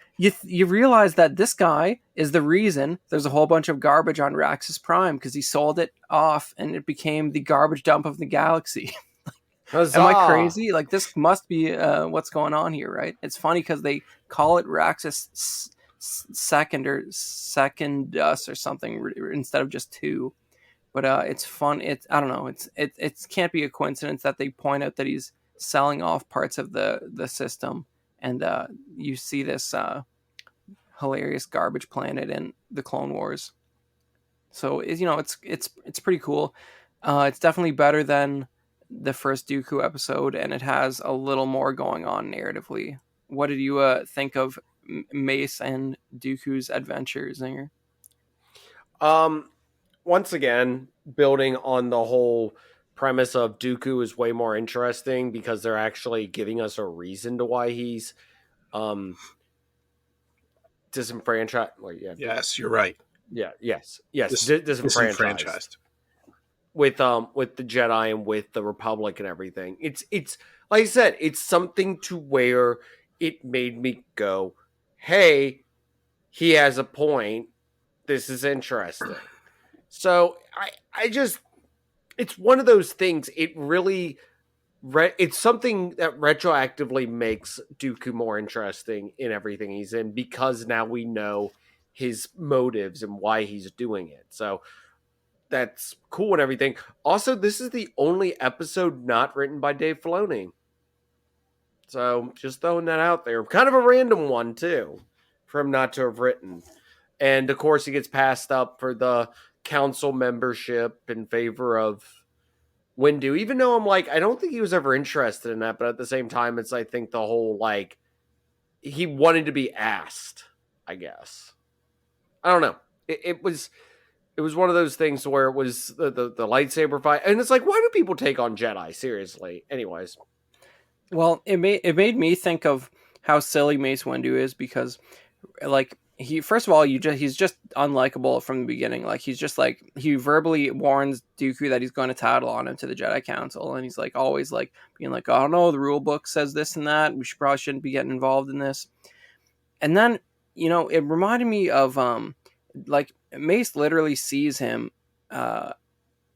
Speaker 4: you realize that this guy is the reason there's a whole bunch of garbage on Raxus Prime, because he sold it off and it became the garbage dump of the galaxy.
Speaker 5: Huzzah.
Speaker 4: Am I crazy? Like, this must be what's going on here, right? It's funny because they call it Raxus Secondus or something instead of just 2. But it's fun. I don't know. It can't be a coincidence that they point out that he's selling off parts of the system. And you see this hilarious garbage planet in the Clone Wars. So it's pretty cool. It's definitely better than the first Dooku episode, and it has a little more going on narratively. What did you think of Mace and Dooku's adventure, Zinger?
Speaker 5: Once again, building on the whole premise of Dooku is way more interesting because they're actually giving us a reason to why he's disenfranchised. Well, yeah.
Speaker 6: Yes, you're right.
Speaker 5: Yeah. Yes. Disenfranchised with the Jedi and with the Republic and everything. It's like I said, it's something to where it made me go, "Hey, he has a point. This is interesting." So I just. It's one of those things. It really, it's something that retroactively makes Dooku more interesting in everything he's in, because now we know his motives and why he's doing it. So that's cool and everything. Also, this is the only episode not written by Dave Filoni. So just throwing that out there. Kind of a random one too, for him not to have written. And of course, he gets passed up for the council membership in favor of Windu, even though I'm like, I don't think he was ever interested in that, but at the same time, it's, I think, the whole, like, he wanted to be asked, I guess. I don't know. It was one of those things where it was the lightsaber fight, and it's like, why do people take on Jedi seriously? Anyways.
Speaker 4: Well, it made me think of how silly Mace Windu is, because, like, he's just unlikable from the beginning. Like, he's just like, he verbally warns Dooku that he's going to tattle on him to the Jedi Council, and he's like always like being like, I don't know, the rule book says this and that, we probably shouldn't be getting involved in this. And then, it reminded me of like, Mace literally sees him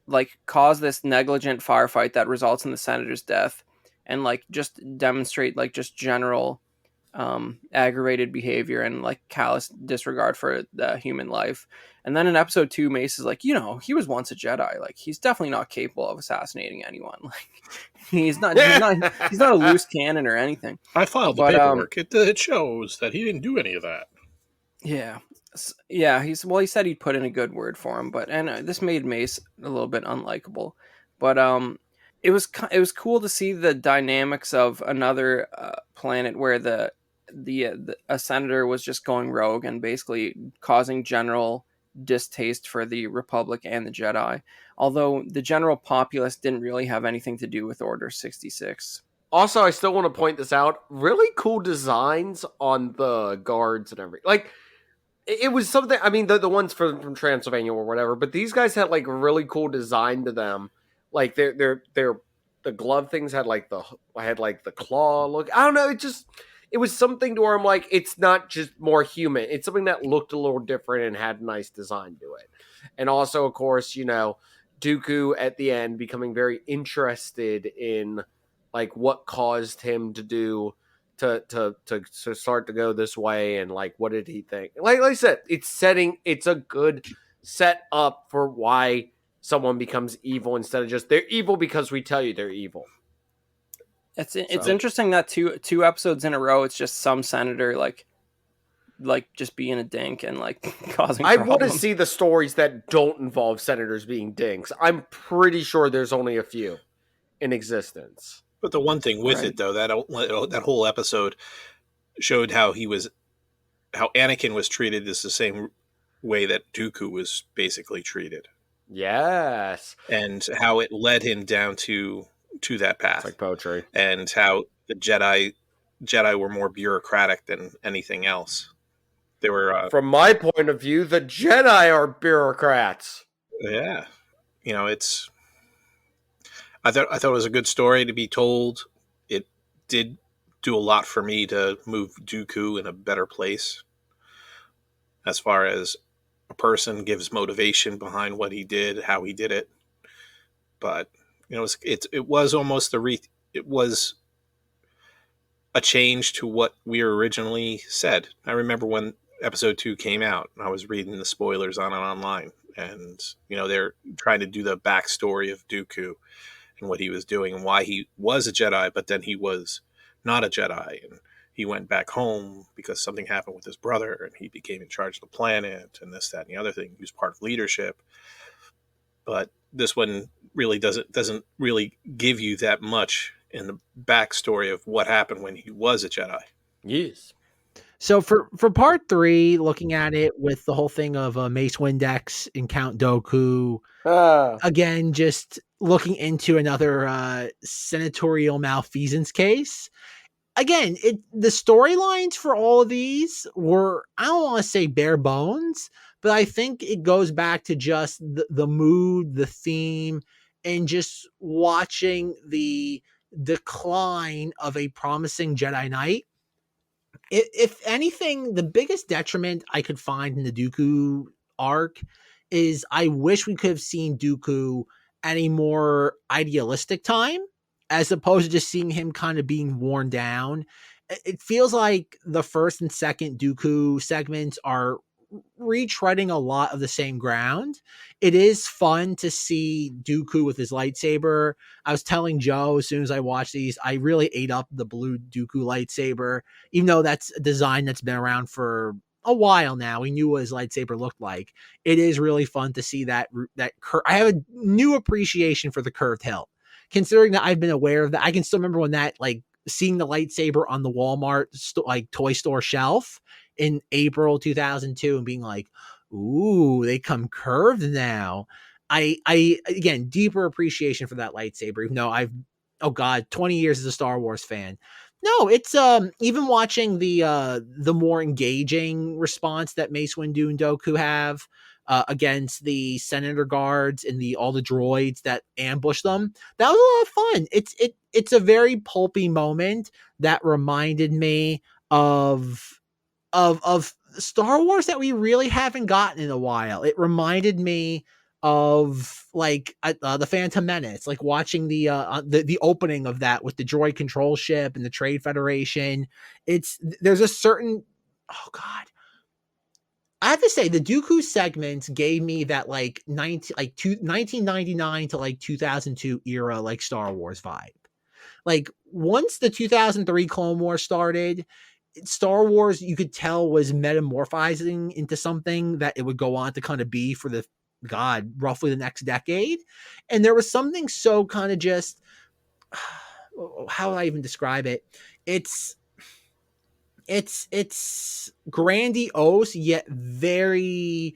Speaker 4: like cause this negligent firefight that results in the Senator's death, and like just demonstrate like just general aggravated behavior and like callous disregard for the human life. And then in episode 2, Mace is like, he was once a Jedi. Like, he's definitely not capable of assassinating anyone. Like, he's not a loose cannon or anything.
Speaker 6: I filed the paperwork. It shows that he didn't do any of that.
Speaker 4: Yeah. Yeah, he said he'd put in a good word for him, and this made Mace a little bit unlikable. But it was cool to see the dynamics of another planet where a senator was just going rogue and basically causing general distaste for the Republic and the Jedi, although the general populace didn't really have anything to do with Order 66.
Speaker 5: Also, I still want to point this out. Really cool designs on the guards and everything. Like, it was something. I mean, the ones from Transylvania or whatever, but these guys had like really cool design to them. Like the glove things had like the claw look. I don't know. It was something to where I'm like, it's not just more human. It's something that looked a little different and had nice design to it. And also, of course, Dooku at the end becoming very interested in like what caused him to do. To start to go this way, and like what did he think? Like I said, it's a good set up for why someone becomes evil instead of just they're evil because we tell you they're evil.
Speaker 4: It's interesting that two episodes in a row it's just some senator like just being a dink and like causing
Speaker 5: I
Speaker 4: problems.
Speaker 5: want to see the stories that don't involve senators being dinks. I'm pretty sure there's only a few in existence.
Speaker 6: But the one thing with it, though, that whole episode showed how Anakin was treated is the same way that Dooku was basically treated.
Speaker 5: Yes.
Speaker 6: And how it led him down to that path.
Speaker 5: It's like poetry.
Speaker 6: And how the Jedi were more bureaucratic than anything else. They were...
Speaker 5: From my point of view, the Jedi are bureaucrats.
Speaker 6: Yeah. It's... I thought it was a good story to be told. It did do a lot for me to move Dooku in a better place. As far as a person gives motivation behind what he did, how he did it. But it was almost it was a change to what we originally said. I remember when episode 2 came out, I was reading the spoilers on it online, and they're trying to do the backstory of Dooku. And what he was doing and why he was a Jedi, but then he was not a Jedi. And he went back home because something happened with his brother and he became in charge of the planet and this, that, and the other thing. He was part of leadership. But this one really doesn't really give you that much in the backstory of what happened when he was a Jedi.
Speaker 5: Yes.
Speaker 3: So for part 3, looking at it with the whole thing of Mace Windex and Count Dooku, again, just looking into another senatorial malfeasance case. Again, the storylines for all of these were, I don't want to say bare bones, but I think it goes back to just the mood, the theme, and just watching the decline of a promising Jedi Knight. If anything, the biggest detriment I could find in the Dooku arc is I wish we could have seen Dooku at a more idealistic time, as opposed to just seeing him kind of being worn down. It feels like the first and second Dooku segments are retreading a lot of the same ground. It is fun to see Dooku with his lightsaber. I was telling Joe as soon as I watched these, I really ate up the blue Dooku lightsaber, even though that's a design that's been around for a while now. We knew what his lightsaber looked like. It is really fun to see that I have a new appreciation for the curved hilt, considering that I've been aware of that. I can still remember when that, like, seeing the lightsaber on the Walmart toy store shelf in April 2002 and being like, ooh, they come curved now. I again, deeper appreciation for that lightsaber, even though 20 years as a Star Wars fan. No, it's even watching the more engaging response that Mace Windu and Dooku have against the Senator guards and all the droids that ambush them. That was a lot of fun. It's a very pulpy moment that reminded me of Star Wars that we really haven't gotten in a while. It reminded me of like the Phantom Menace, like watching the opening of that with the droid control ship and the Trade Federation. There's a certain, oh god, I have to say the Dooku segments gave me that like 1999 to like 2002 era like Star Wars vibe. Like once the 2003 Clone Wars started, Star Wars, you could tell, was metamorphizing into something that it would go on to kind of be for roughly the next decade. And there was something so kind of just, how do I even describe it? It's grandiose yet very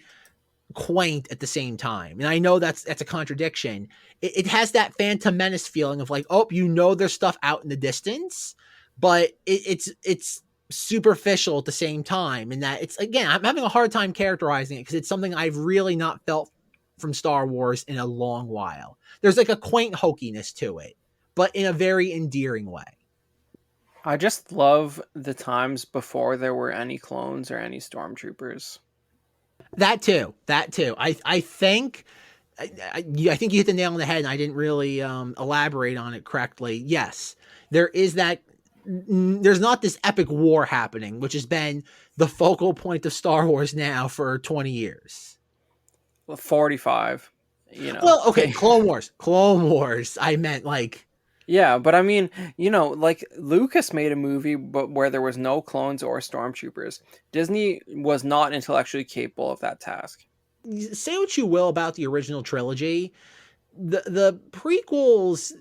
Speaker 3: quaint at the same time. And I know that's a contradiction. It has that Phantom Menace feeling of like, oh, there's stuff out in the distance, but it's superficial at the same time. And that it's, again, I'm having a hard time characterizing it because it's something I've really not felt from Star Wars in a long while. There's like a quaint hokiness to it, but in a very endearing way.
Speaker 4: I just love the times before there were any clones or any stormtroopers.
Speaker 3: That too. I think you hit the nail on the head, and I didn't really elaborate on it correctly. Yes, there is that. There's not this epic war happening, which has been the focal point of Star Wars now for 20 years.
Speaker 4: Well, 45.
Speaker 3: Well, okay, Clone Wars. I meant like.
Speaker 4: Yeah, but I mean, like Lucas made a movie but where there was no clones or stormtroopers. Disney was not intellectually capable of that task.
Speaker 3: Say what you will about the original trilogy, the prequels,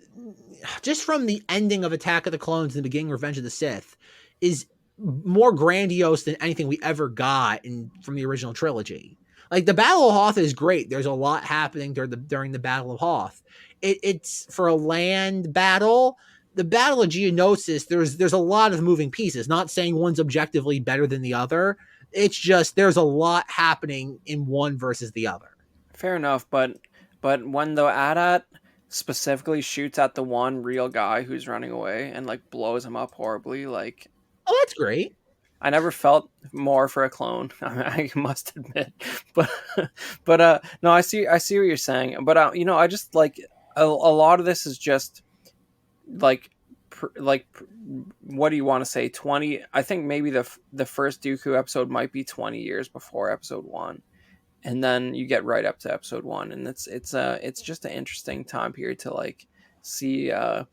Speaker 3: just from the ending of Attack of the Clones and the beginning of Revenge of the Sith, is more grandiose than anything we ever got from the original trilogy. Like the Battle of Hoth is great. There's a lot happening during the Battle of Hoth. It's for a land battle. The Battle of Geonosis, there's a lot of moving pieces. Not saying one's objectively better than the other. It's just there's a lot happening in one versus the other.
Speaker 4: Fair enough, but when the AT-AT specifically shoots at the one real guy who's running away and like blows him up horribly, like,
Speaker 3: oh, that's great.
Speaker 4: I never felt more for a clone. I must admit, but no, I see what you're saying. But I just like a lot of this is just like what do you want to say? 20? I think maybe the first Dooku episode might be 20 years before episode 1, and then you get right up to episode 1, and it's just an interesting time period to like see the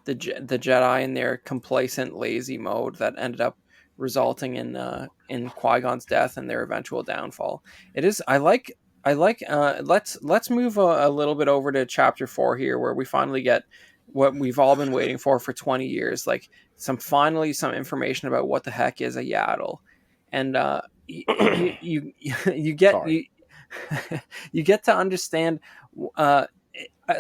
Speaker 4: Jedi in their complacent, lazy mode that ended up resulting in Qui-Gon's death and their eventual downfall. It is. I like. Let's move a little bit over to chapter 4 here, where we finally get what we've all been waiting for 20 years, like some information about what the heck is a Yaddle, and you get to understand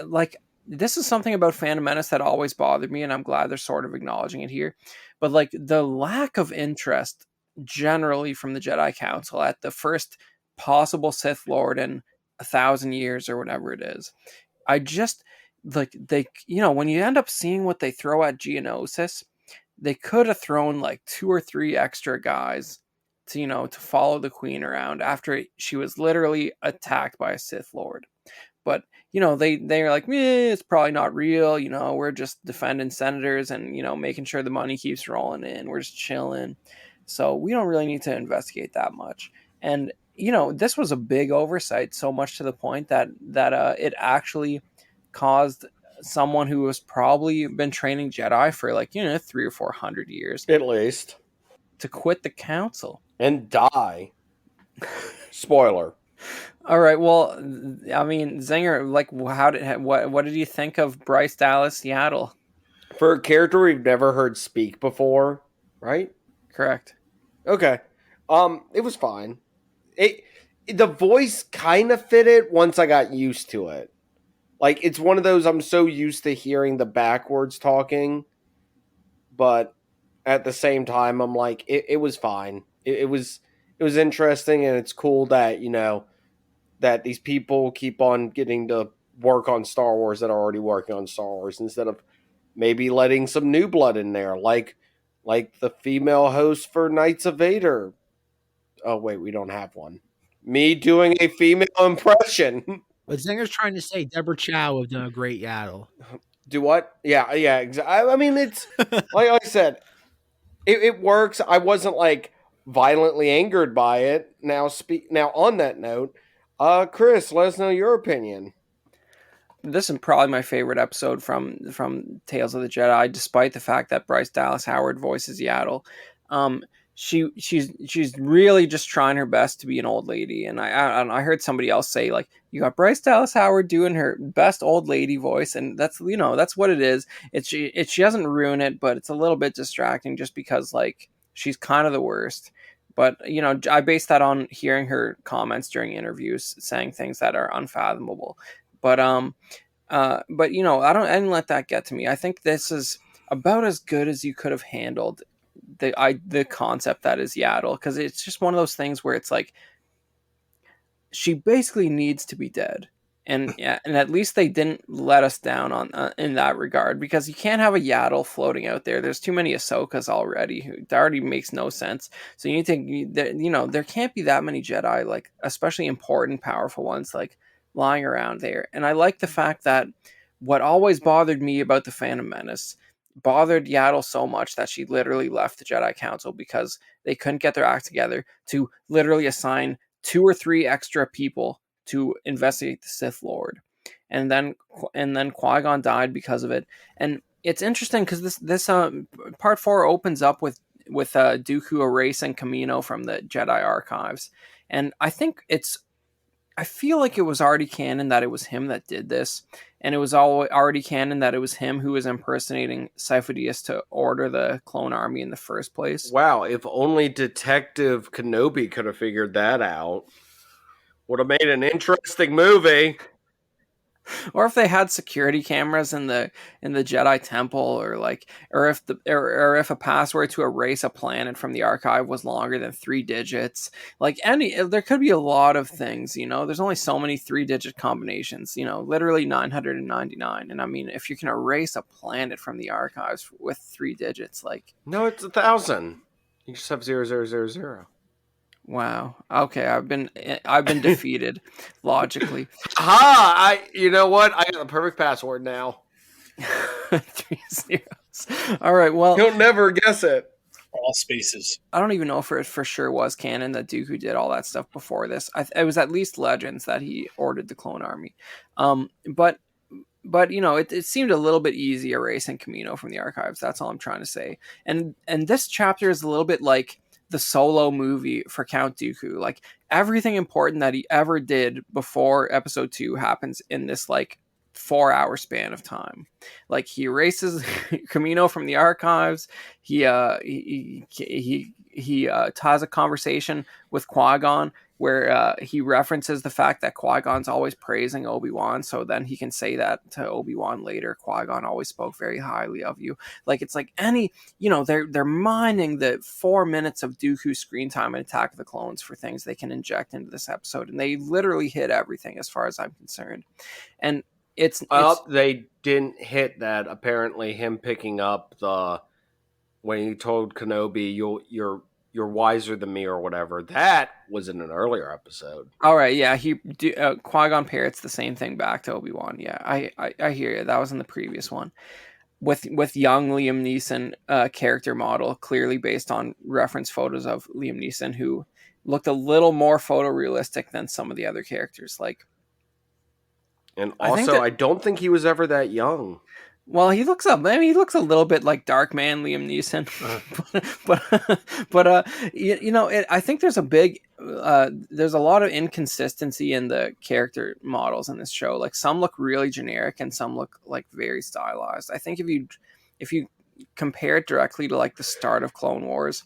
Speaker 4: like this is something about Phantom Menace that always bothered me, and I'm glad they're sort of acknowledging it here. But like the lack of interest generally from the Jedi Council at the first possible Sith Lord in 1,000 years or whatever it is. I just like they, when you end up seeing what they throw at Geonosis, they could have thrown like 2 or 3 extra guys to follow the Queen around after she was literally attacked by a Sith Lord. But they're like, it's probably not real. We're just defending senators and making sure the money keeps rolling in. We're just chilling, so we don't really need to investigate that much. And this was a big oversight, so much to the point that it actually caused someone who was probably been training Jedi for 300 or 400 years
Speaker 5: at least
Speaker 4: to quit the council
Speaker 5: and die. Spoiler.
Speaker 4: All right. Well, I mean, Zenger, like, what did you think of Bryce Dallas Yaddle?
Speaker 5: For a character we've never heard speak before, right?
Speaker 4: Correct.
Speaker 5: Okay. It was fine. The voice kind of fit it once I got used to it. Like, it's one of those, I'm so used to hearing the backwards talking, but at the same time, I'm like, it was fine. It was interesting, and it's cool that, that these people keep on getting to work on Star Wars that are already working on Star Wars instead of maybe letting some new blood in there, like the female host for Knights of Vader. Oh, wait, we don't have one. Me doing a female impression.
Speaker 3: What Zenger's trying to say, Deborah Chow have done a great Yaddle.
Speaker 5: Do what? Yeah, exactly. I mean, it's like I said, it works. I wasn't like violently angered by it. Now, on that note, Chris, let us know your opinion.
Speaker 4: This is probably my favorite episode from Tales of the Jedi, despite the fact that Bryce Dallas Howard voices Yaddle. She's really just trying her best to be an old lady, and I heard somebody else say, like, you got Bryce Dallas Howard doing her best old lady voice, and that's what it is. She doesn't ruin it, but it's a little bit distracting just because, like, she's kind of the worst. But I base that on hearing her comments during interviews saying things that are unfathomable. But I didn't let that get to me. I think this is about as good as you could have handled the concept that is Yaddle, because it's just one of those things where it's like she basically needs to be dead, and at least they didn't let us down on in that regard, because you can't have a Yaddle floating out there. There's too many Ahsokas already. That already makes no sense. So you need to, there can't be that many Jedi, like especially important, powerful ones, like lying around there. And I like the fact that what always bothered me about the Phantom Menace bothered Yaddle so much that she literally left the Jedi Council because they couldn't get their act together to literally assign 2 or 3 extra people to investigate the Sith Lord. And then Qui-Gon died because of it. And it's interesting because this part 4 opens up with Dooku erasing Kamino from the Jedi archives. And I feel like it was already canon that it was him that did this, and it was already canon that it was him who was impersonating Sifo-Dyas to order the clone army in the first place.
Speaker 5: Wow, if only Detective Kenobi could have figured that out. Would have made an interesting movie.
Speaker 4: Or if they had security cameras in the Jedi Temple, or if a password to erase a planet from the archive was longer than 3 digits, there could be a lot of things. There's only so many 3-digit combinations. Literally 999. And I mean, if you can erase a planet from the archives with 3 digits,
Speaker 5: no, it's 1,000. You just have 0000.
Speaker 4: Wow. Okay, I've been defeated logically.
Speaker 5: You know what? I got the perfect password now.
Speaker 4: 3 zeros. All right. Well,
Speaker 5: you'll never guess it.
Speaker 6: All spaces.
Speaker 4: I don't even know if it for sure was canon that Dooku did all that stuff before this. It was at least legends that he ordered the clone army. But it seemed a little bit easy erasing Kamino from the archives. That's all I'm trying to say. And this chapter is a little bit like the Solo movie for Count Dooku. Like, everything important that he ever did before episode 2 happens in this 4-hour span of time. Like, he erases Kamino from the archives. He has a conversation with Qui-Gon where he references the fact that Qui-Gon's always praising Obi-Wan, so then he can say that to Obi-Wan later. Qui-Gon always spoke very highly of you. It's like they're mining the 4 minutes of Dooku screen time in Attack of the Clones for things they can inject into this episode, and they literally hit everything as far as I'm concerned. And they didn't hit that. Apparently, him picking up when he told Kenobi, "You're wiser than me," or whatever. That was in an earlier episode. All right, yeah. Qui-Gon parrots the same thing back to Obi-Wan. Yeah, I hear you. That was in the previous one with young Liam Neeson character model, clearly based on reference photos of Liam Neeson, who looked a little more photorealistic than some of the other characters. And also, I don't think he was ever that young. Well, he looks a little bit like Dark Man Liam Neeson, but I think there's a lot of inconsistency in the character models in this show. Like, some look really generic and some look very stylized. I think if you compare it directly to the start of Clone Wars,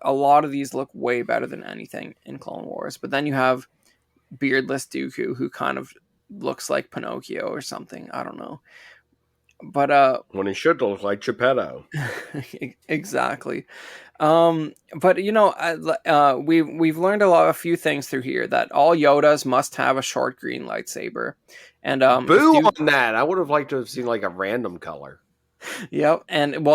Speaker 4: a lot of these look way better than anything in Clone Wars. But then you have beardless Dooku, who kind of looks like Pinocchio or something. I don't know. But when he should look like Geppetto. Exactly. But we've learned a few things through here, that all Yodas must have a short green lightsaber. And boo on that. I would have liked to have seen a random color. Yep. And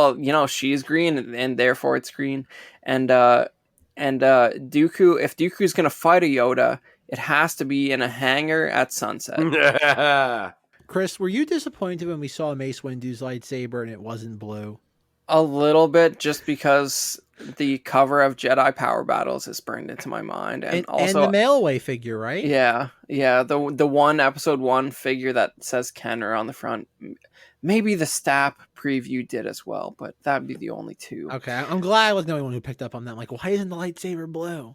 Speaker 4: she's green, and therefore it's green. And Dooku, if Dooku's gonna fight a Yoda, it has to be in a hangar at sunset.
Speaker 3: Chris, were you disappointed when we saw Mace Windu's lightsaber and it wasn't blue?
Speaker 4: A little bit, just because the cover of Jedi Power Battles is burned into my mind, and also
Speaker 3: the mail-away figure, right?
Speaker 4: yeah, the one episode 1 figure that says Kenner on the front. Maybe the Stap preview did as well, but that'd be the only two.
Speaker 3: Okay, I'm glad I wasn't the only one who picked up on that. I'm like, why isn't the lightsaber blue?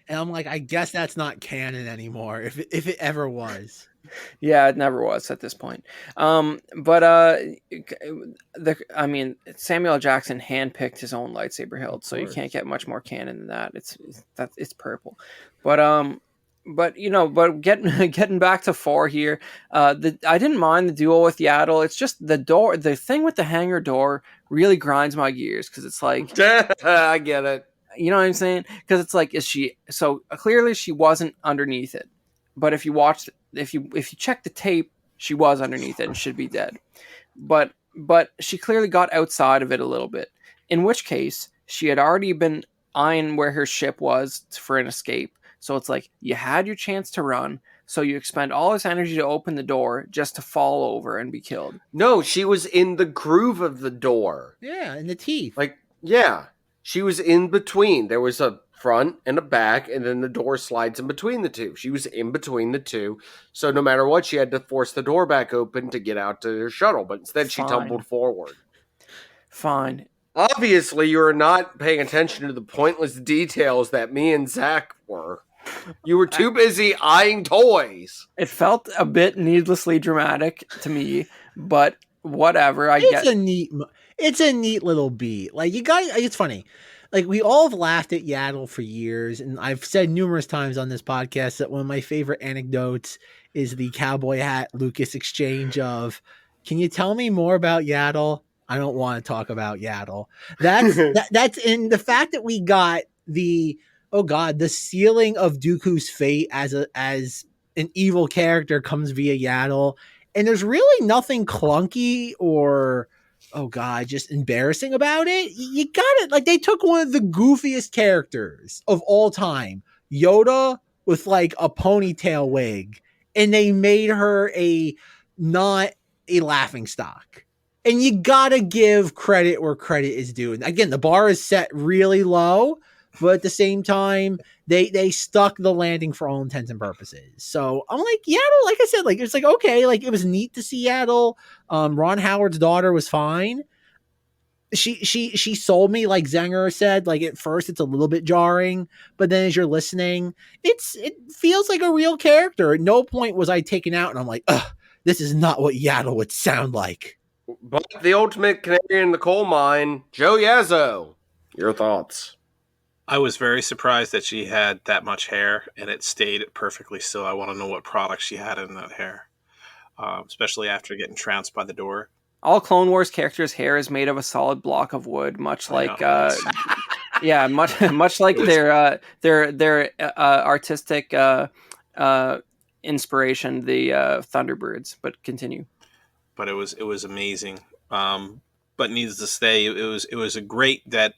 Speaker 3: And I'm like, I guess that's not canon anymore, if it ever was.
Speaker 4: Yeah, it never was at this point. But Samuel L. Jackson handpicked his own lightsaber hilt, so you can't get much more canon than that. It's purple. But getting back to 4 here, I didn't mind the duel with Yaddle. It's just the thing with the hangar door really grinds my gears, because it's like
Speaker 5: I get it.
Speaker 4: You know what I'm saying? Because it's like, clearly she wasn't underneath it, but if you check the tape, she was underneath it and should be dead. But she clearly got outside of it a little bit, in which case she had already been eyeing where her ship was for an escape. So it's like, you had your chance to run, so you expend all this energy to open the door just to fall over and be killed.
Speaker 5: No, she was in the groove of the door.
Speaker 3: Yeah, in the teeth.
Speaker 5: Yeah. She was in between. There was a front and a back, and then the door slides in between the two. She was in between the two. So no matter what, she had to force the door back open to get out to her shuttle. But instead, she tumbled forward.
Speaker 4: Fine.
Speaker 5: Obviously, you're not paying attention to the pointless details that me and Zack were. You were too busy eyeing toys.
Speaker 4: It felt a bit needlessly dramatic to me, but whatever.
Speaker 3: It's a neat little beat. Like, you guys, it's funny. Like, we all have laughed at Yaddle for years, and I've said numerous times on this podcast that one of my favorite anecdotes is the cowboy hat Lucas exchange of, "Can you tell me more about Yaddle? I don't want to talk about Yaddle." That's in the fact that we got the sealing of Dooku's fate as an evil character comes via Yaddle, and there's really nothing clunky or just embarrassing about it. You got it. Like, they took one of the goofiest characters of all time, Yoda, with like a ponytail wig, and they made her not a laughing stock. And you gotta give credit where credit is due. And again, the bar is set really low, but at the same time, they stuck the landing for all intents and purposes. So I'm like, Yaddle, like I said, like, it's like, okay, like, it was neat to see Yaddle. Ron Howard's daughter was fine. She sold me, like Zenger said, like, at first it's a little bit jarring, but then as you're listening, it feels like a real character. At no point was I taken out and I'm like, ugh, this is not what Yaddle would sound like.
Speaker 5: But the ultimate canary in the coal mine, Joe Yazzo. Your thoughts?
Speaker 6: I was very surprised that she had that much hair and it stayed perfectly still. I want to know what product she had in that hair, especially after getting trounced by the door.
Speaker 4: All Clone Wars characters' hair is made of a solid block of wood, much like much like their artistic inspiration, the Thunderbirds. But continue.
Speaker 6: But it was amazing. But needless to say, it was a great that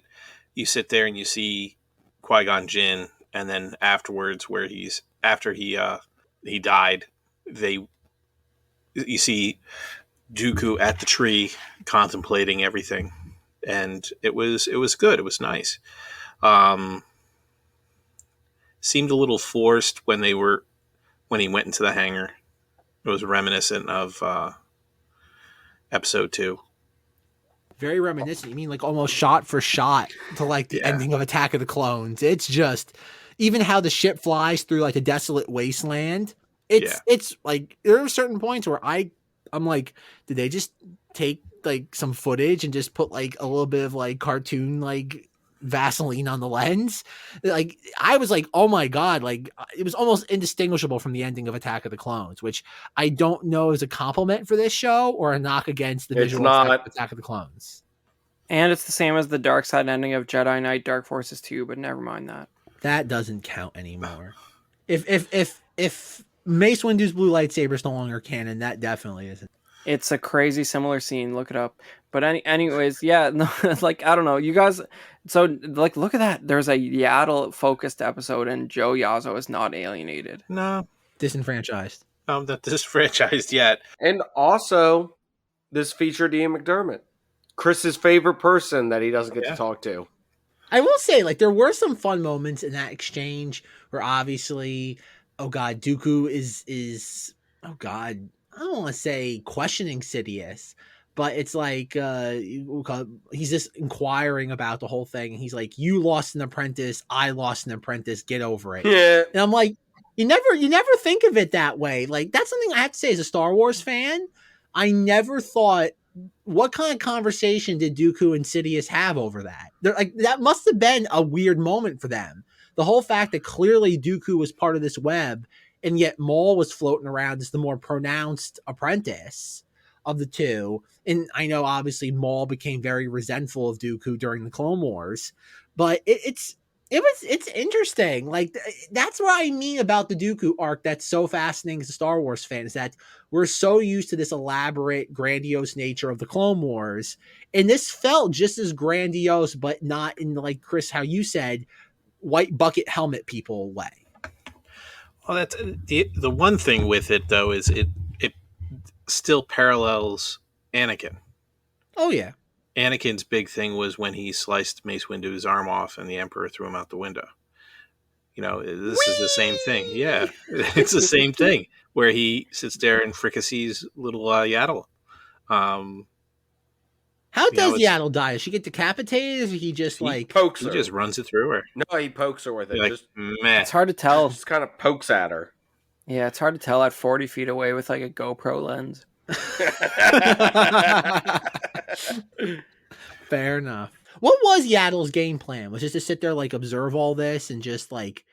Speaker 6: you sit there and you see Qui-Gon Jinn, and then afterwards, after he died, you see Dooku at the tree contemplating everything, and it was good. It was nice. Seemed a little forced when he went into the hangar. It was reminiscent of episode 2.
Speaker 3: Very reminiscent. You mean like almost shot for shot to like the ending of Attack of the Clones? It's just, even how the ship flies through like a desolate wasteland. It's like, there are certain points where I'm like, did they just take like some footage and just put like a little bit of like cartoon like Vaseline on the lens? Like, I was like, oh my god, like, it was almost indistinguishable from the ending of Attack of the Clones, which I don't know is a compliment for this show or a knock against the visual effect of Attack of the Clones.
Speaker 4: And it's the same as the dark side ending of Jedi Knight Dark Forces 2, but never mind that.
Speaker 3: That doesn't count anymore. If Mace Windu's blue lightsaber is no longer canon, that definitely isn't.
Speaker 4: It's a crazy similar scene. Look it up. But anyways, yeah, no, like I don't know, you guys. So like, look at that. There's a Yaddle focused episode, and Joe Yazzo is not alienated.
Speaker 6: No,
Speaker 3: Disenfranchised.
Speaker 6: I'm not disfranchised yet.
Speaker 5: And also, this featured Ian McDermott, Chris's favorite person that he doesn't get to talk to.
Speaker 3: I will say, like, there were some fun moments in that exchange where obviously, oh god, Dooku is oh god, I don't want to say questioning Sidious, but it's like he's just inquiring about the whole thing, and he's like, "You lost an apprentice, I lost an apprentice, get over it."
Speaker 5: Yeah.
Speaker 3: And I'm like, you never think of it that way. Like, that's something I have to say as a Star Wars fan. I never thought, what kind of conversation did Dooku and Sidious have over that? They're like, that must have been a weird moment for them. The whole fact that clearly Dooku was part of this web, and yet Maul was floating around as the more pronounced apprentice of the two. And I know obviously Maul became very resentful of Dooku during the Clone Wars, but it's interesting. Like, that's what I mean about the Dooku arc that's so fascinating as a Star Wars fan, is that we're so used to this elaborate, grandiose nature of the Clone Wars, and this felt just as grandiose, but not in, like, Chris, how you said, white bucket helmet people way.
Speaker 6: Well, that's the one thing with it, though, is it still parallels Anakin.
Speaker 3: Oh yeah.
Speaker 6: Anakin's big thing was when he sliced Mace Windu's arm off and the Emperor threw him out the window. You know, this is the same thing. Yeah, it's the same thing where he sits there and fricassees little Yaddle.
Speaker 3: How does Yaddle die? Does she get decapitated? Or he just
Speaker 5: pokes
Speaker 6: he
Speaker 5: her?
Speaker 6: just runs it through her.
Speaker 5: No, he pokes her with it.
Speaker 6: Like,
Speaker 5: Just,
Speaker 6: meh.
Speaker 4: It's hard to tell.
Speaker 5: just kind of pokes at her.
Speaker 4: Yeah, it's hard to tell at 40 feet away with like a GoPro lens.
Speaker 3: Fair enough. What was Yaddle's game plan? Was just to sit there, like, observe all this and just like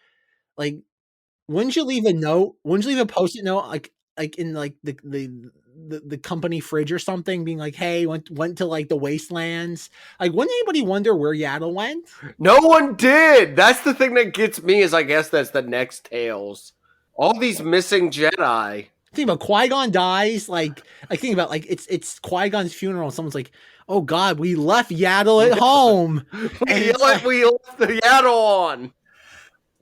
Speaker 3: wouldn't you leave a note? Wouldn't you leave a post-it note like in like the company fridge or something, being like, "Hey, went to like the wastelands." Like, wouldn't anybody wonder where Yaddle went?
Speaker 5: No one did. That's the thing that gets me, is I guess that's the next tales. All these missing Jedi.
Speaker 3: Think about Qui-Gon dies. Like, I think about, like, it's Qui-Gon's funeral, and someone's like, "Oh God, we left Yaddle at home."
Speaker 5: we left the Yaddle on.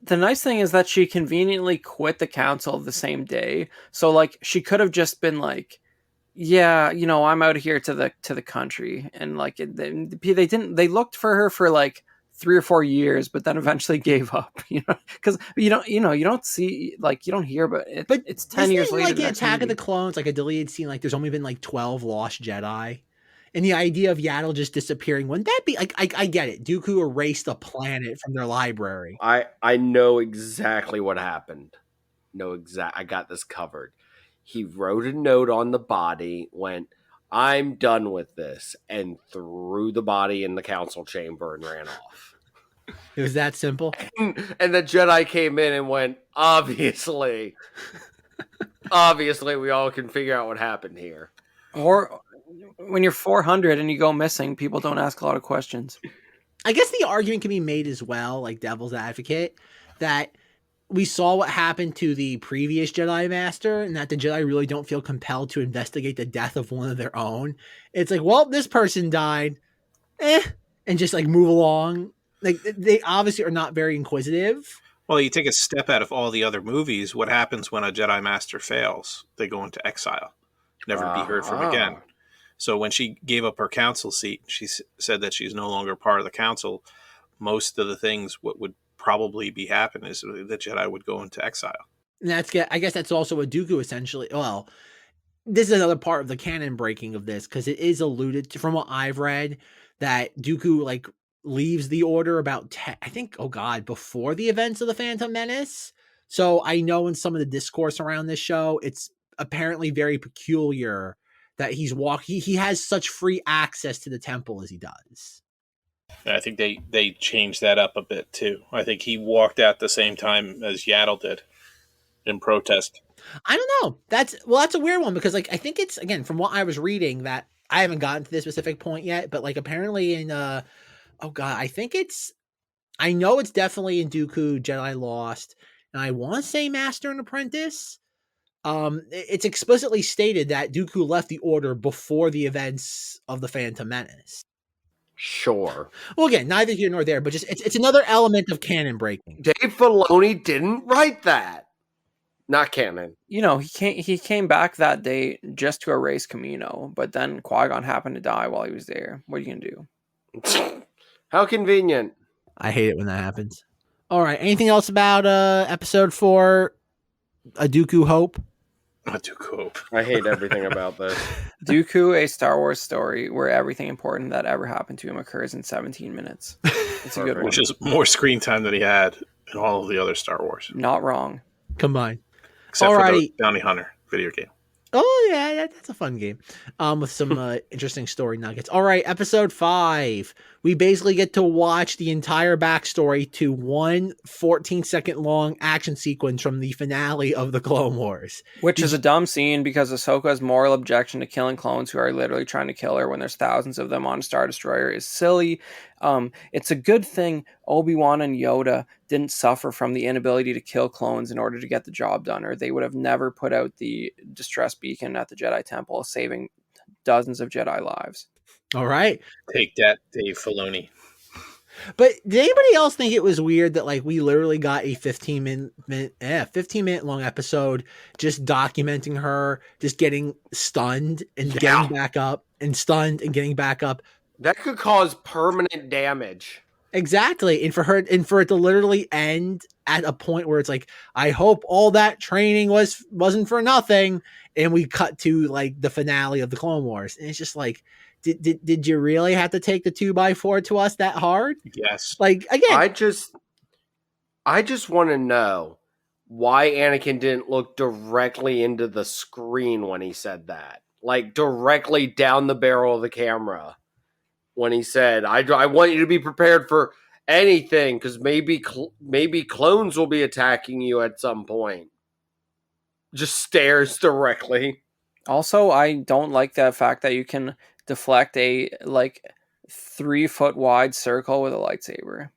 Speaker 4: The nice thing is that she conveniently quit the council the same day. So like, she could have just been like, yeah, you know, I'm out here to the country, and like they looked for her for like 3 or 4 years, but then eventually gave up, you know, because you don't see, like, you don't hear about it, but it's 10 years later.
Speaker 3: Like the Attack of the Clones, like a deleted scene, like there's only been like 12 lost Jedi, and the idea of Yaddle just disappearing, wouldn't that be like, I get it, Dooku erased a planet from their library.
Speaker 5: I know exactly what happened. I got this covered. He wrote a note on the body, went, "I'm done with this," and threw the body in the council chamber and ran off.
Speaker 3: It was that simple.
Speaker 5: And the Jedi came in and went, obviously, we all can figure out what happened here.
Speaker 4: Or when you're 400 and you go missing, people don't ask a lot of questions.
Speaker 3: I guess the argument can be made as well, like devil's advocate, that we saw what happened to the previous Jedi Master, and that the Jedi really don't feel compelled to investigate the death of one of their own. It's like, well, this person died, and just like move along. Like, they obviously are not very inquisitive.
Speaker 6: Well, you take a step out of all the other movies. What happens when a Jedi Master fails? They go into exile, never be heard from again. So when she gave up her council seat, she said that she's no longer part of the council. Most of the things, what would probably be happening is the Jedi would go into exile.
Speaker 3: And I guess that's also a Dooku essentially. Well, this is another part of the canon breaking of this, because it is alluded to, from what I've read, that Dooku like leaves the Order about before the events of the Phantom Menace. So I know in some of the discourse around this show, it's apparently very peculiar that he has such free access to the temple as he does.
Speaker 6: I think they changed that up a bit too. I think he walked out the same time as Yaddle did in protest.
Speaker 3: I don't know. That's a weird one, because like I think it's, again, from what I was reading, that I haven't gotten to this specific point yet, but like apparently in I know it's definitely in Dooku Jedi Lost, and I want to say Master and Apprentice, it's explicitly stated that Dooku left the Order before the events of the Phantom Menace.
Speaker 5: Sure.
Speaker 3: Well, again, neither here nor there, but just it's another element of canon breaking.
Speaker 5: Dave Filoni didn't write that. Not canon.
Speaker 4: You know, he came back that day just to erase Camino, but then Qui-Gon happened to die while he was there. What are you gonna do?
Speaker 5: How convenient.
Speaker 3: I hate it when that happens. All right, anything else about episode 4, A Dooku Hope?
Speaker 6: Not too cool.
Speaker 5: I hate everything about this.
Speaker 4: Dooku, a Star Wars story where everything important that ever happened to him occurs in 17 minutes. It's a good one.
Speaker 6: Which is more screen time than he had in all of the other Star Wars.
Speaker 4: Not wrong.
Speaker 3: Combined.
Speaker 6: Except for
Speaker 3: Alrighty.
Speaker 6: the Bounty Hunter video game.
Speaker 3: Oh yeah, that's a fun game. With some interesting story nuggets. All right, episode 5. We basically get to watch the entire backstory to one 14-second long action sequence from the finale of the Clone Wars.
Speaker 4: Which is a dumb scene because Ahsoka's moral objection to killing clones who are literally trying to kill her when there's thousands of them on a Star Destroyer is silly. It's a good thing Obi-Wan and Yoda didn't suffer from the inability to kill clones in order to get the job done, or they would have never put out the distress beacon at the Jedi Temple, saving dozens of Jedi lives.
Speaker 3: All right.
Speaker 6: Take that, Dave Filoni.
Speaker 3: But did anybody else think it was weird that like we literally got a 15-minute long episode just documenting her just getting stunned and getting back up and stunned and getting back up?
Speaker 5: That could cause permanent damage.
Speaker 3: Exactly. And for it to literally end at a point where it's like, I hope all that training wasn't for nothing. And we cut to like the finale of the Clone Wars. And it's just like, did you really have to take the 2x4 to us that hard?
Speaker 6: Yes.
Speaker 3: Like, again,
Speaker 5: I just want to know why Anakin didn't look directly into the screen when he said that. Like directly down the barrel of the camera. When he said, I want you to be prepared for anything, because maybe clones will be attacking you at some point. Just stares directly.
Speaker 4: Also, I don't like the fact that you can deflect a 3-foot wide circle with a lightsaber.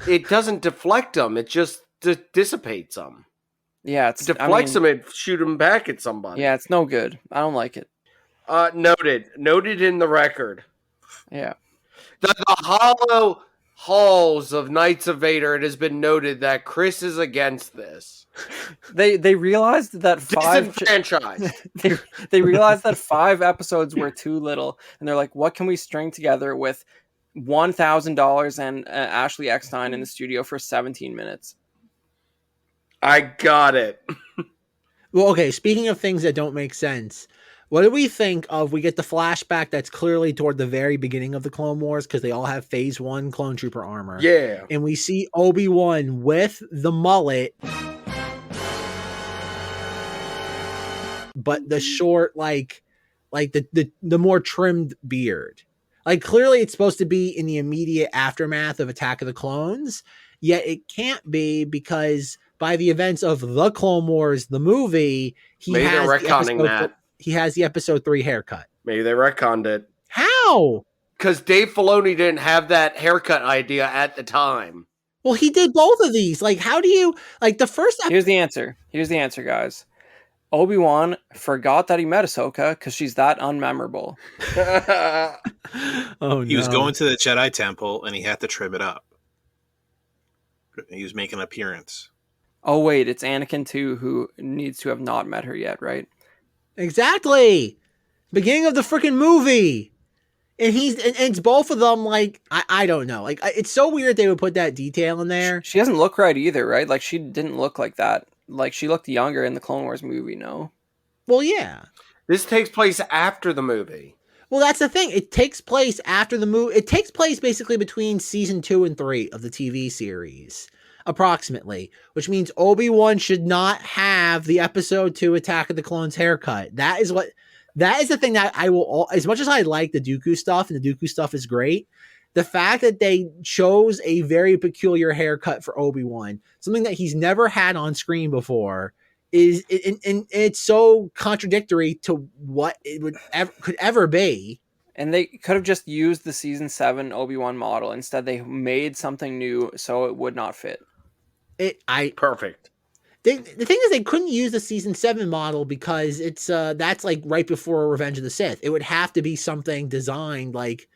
Speaker 5: It doesn't deflect them. It just dissipates them.
Speaker 4: Yeah,
Speaker 5: It deflects them and shoot them back at somebody.
Speaker 4: Yeah, it's no good. I don't like it.
Speaker 5: Noted in the record.
Speaker 4: Yeah.
Speaker 5: The hollow halls of Knights of Vader, it has been noted that Chris is against this.
Speaker 4: They realized that
Speaker 5: Disenfranchised.
Speaker 4: they realized that 5 episodes were too little, and they're like, what can we string together with $1,000 and Ashley Eckstein in the studio for 17 minutes?
Speaker 5: I got it.
Speaker 3: well, okay, speaking of things that don't make sense, what do we think of, we get the flashback that's clearly toward the very beginning of the Clone Wars because they all have Phase 1 Clone Trooper armor.
Speaker 5: Yeah.
Speaker 3: And we see Obi-Wan with the mullet, but the short, like the more trimmed beard. Like, clearly it's supposed to be in the immediate aftermath of Attack of the Clones, yet it can't be because by the events of the Clone Wars, the movie,
Speaker 5: Maybe they're retconning that.
Speaker 3: He has the episode 3 haircut.
Speaker 5: Maybe they retconned it.
Speaker 3: How?
Speaker 5: Because Dave Filoni didn't have that haircut idea at the time.
Speaker 3: Well, he did both of these. Like, how do you, like, the first
Speaker 4: Here's the answer, guys. Obi-Wan forgot that he met Ahsoka because she's that unmemorable.
Speaker 3: Oh,
Speaker 6: He was going to the Jedi Temple and he had to trim it up. He was making an appearance.
Speaker 4: Oh, wait, it's Anakin too, who needs to have not met her yet, right?
Speaker 3: Exactly. Beginning of the freaking movie. And it's both of them. Like, I don't know. Like, it's so weird they would put that detail in there.
Speaker 4: She doesn't look right either, right? Like, she didn't look like that. Like, she looked younger in the Clone Wars movie, no?
Speaker 3: Well, yeah.
Speaker 5: This takes place after the movie.
Speaker 3: Well, that's the thing. It takes place after the movie. It takes place basically between season 2 and 3 of the TV series, approximately, which means Obi-Wan should not have the episode 2 Attack of the Clones haircut. That is the thing that I will, as much as I like the Dooku stuff, and the Dooku stuff is great, the fact that they chose a very peculiar haircut for Obi-Wan, something that he's never had on screen before, is and it's so contradictory to what it could ever be.
Speaker 4: And they could have just used the season 7 Obi-Wan model. Instead, they made something new so it would not fit.
Speaker 5: Perfect.
Speaker 3: the thing is, they couldn't use the season 7 model because it's that's like right before Revenge of the Sith. It would have to be something designed like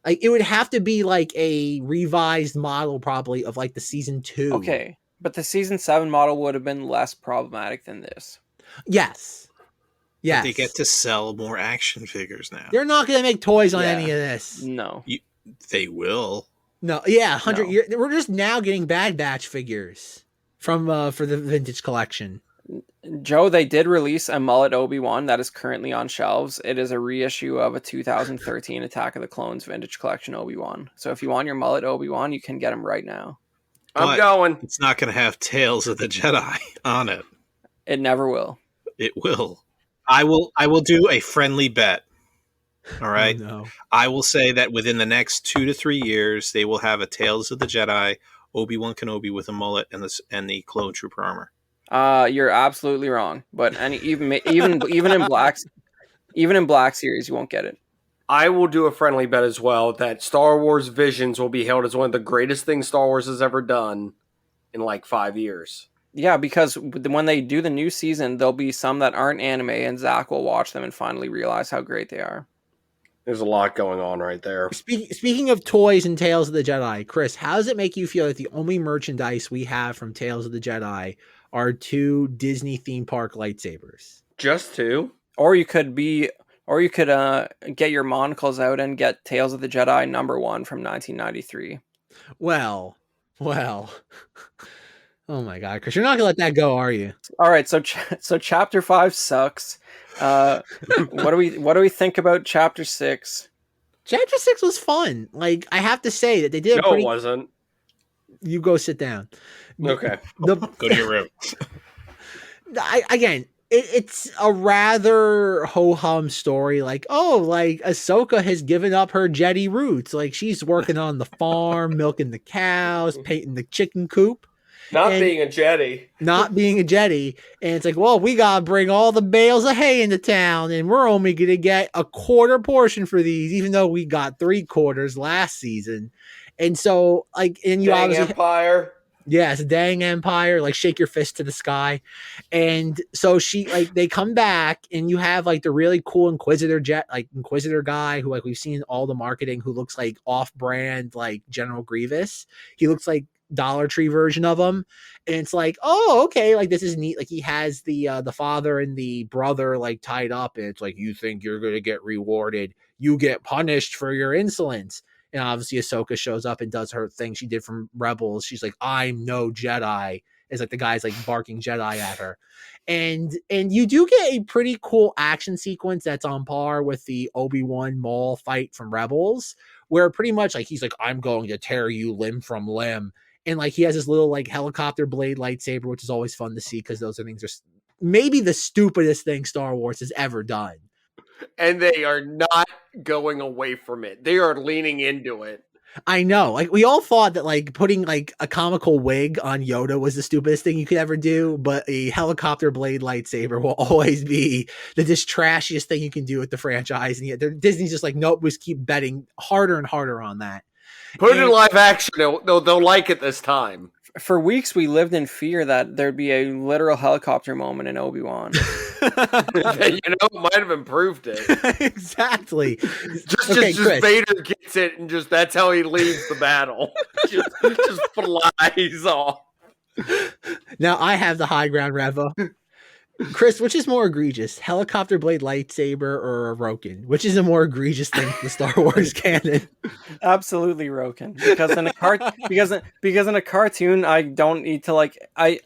Speaker 3: it would have to be like a revised model probably of like the season 2.
Speaker 4: Okay, but the season 7 model would have been less problematic than this.
Speaker 3: Yes.
Speaker 6: But they get to sell more action figures now.
Speaker 3: They're not going to make toys on
Speaker 4: Yeah.
Speaker 3: any of this.
Speaker 4: No.
Speaker 6: They will.
Speaker 3: No, yeah, 100
Speaker 4: No.
Speaker 3: years. We're just now getting Bad Batch figures from for the vintage collection.
Speaker 4: Joe, they did release a mullet Obi-Wan that is currently on shelves. It is a reissue of a 2013 Attack of the Clones vintage collection Obi-Wan. So if you want your mullet Obi-Wan, you can get him right now.
Speaker 5: I'm going.
Speaker 6: It's not going to have Tales of the Jedi on it.
Speaker 4: It never will.
Speaker 6: It will. I will do a friendly bet. All right.
Speaker 3: Oh, no.
Speaker 6: I will say that within the next 2 to 3 years, they will have a Tales of the Jedi Obi-Wan Kenobi with a mullet and the clone trooper armor.
Speaker 4: You're absolutely wrong. But even in Black Series, you won't get it.
Speaker 5: I will do a friendly bet as well that Star Wars Visions will be hailed as one of the greatest things Star Wars has ever done in like 5 years.
Speaker 4: Yeah, because when they do the new season, there'll be some that aren't anime, and Zack will watch them and finally realize how great they are.
Speaker 5: There's a lot going on right there.
Speaker 3: Speaking of toys and Tales of the Jedi, Chris, how does it make you feel that the only merchandise we have from Tales of the Jedi are 2 Disney theme park lightsabers?
Speaker 5: Just 2?
Speaker 4: Or you could get your monocles out and get Tales of the Jedi #1 from 1993.
Speaker 3: Well. Oh my God, Chris, you're not gonna let that go, are you?
Speaker 4: All right, so Chapter 5 sucks. What do we think about Chapter 6?
Speaker 3: Chapter 6 was fun. Like, I have to say that they did.
Speaker 5: No, it wasn't.
Speaker 3: You go sit down.
Speaker 5: Okay.
Speaker 6: Go to your room.
Speaker 3: It's a rather ho-hum story. Like, like Ahsoka has given up her Jedi roots. Like, she's working on the farm, milking the cows, painting the chicken coop.
Speaker 5: Not being a Jedi.
Speaker 3: And it's like, well, we got to bring all the bales of hay into town, and we're only going to get a quarter portion for these, even though we got 3/4 last season. And so, like, and you
Speaker 5: Dang
Speaker 3: obviously...
Speaker 5: Empire.
Speaker 3: Yes, dang Empire, like shake your fist to the sky. And so they come back and you have like the really cool Inquisitor guy who like we've seen in all the marketing who looks like off-brand like General Grievous. He looks like Dollar Tree version of him. And it's like, oh, okay, like this is neat. Like he has the father and the brother like tied up, and it's like, you think you're gonna get rewarded, you get punished for your insolence. And obviously Ahsoka shows up and does her thing she did from Rebels. She's like, I'm no Jedi. It's like the guy's like barking Jedi at her. And you do get a pretty cool action sequence that's on par with the Obi-Wan Maul fight from Rebels, where pretty much like he's like, I'm going to tear you limb from limb. And like he has this little like helicopter blade lightsaber, which is always fun to see because those are things are maybe the stupidest thing Star Wars has ever done.
Speaker 5: And they are not going away from it. They are leaning into it.
Speaker 3: I know. Like we all thought that like putting like a comical wig on Yoda was the stupidest thing you could ever do, but a helicopter blade lightsaber will always be the just trashiest thing you can do with the franchise. And yet Disney's just like, nope, we just keep betting harder and harder on that.
Speaker 5: Put it in live action. They'll like it this time.
Speaker 4: For weeks, we lived in fear that there'd be a literal helicopter moment in Obi-Wan.
Speaker 5: It might have improved it.
Speaker 3: Exactly.
Speaker 5: Just Vader gets it, and just that's how he leaves the battle. just flies off.
Speaker 3: Now I have the high ground, Revo. Chris, which is more egregious, helicopter blade lightsaber or a Roken? Which is a more egregious thing for the Star Wars canon?
Speaker 4: Absolutely Roken, because in a cartoon, I don't need to like I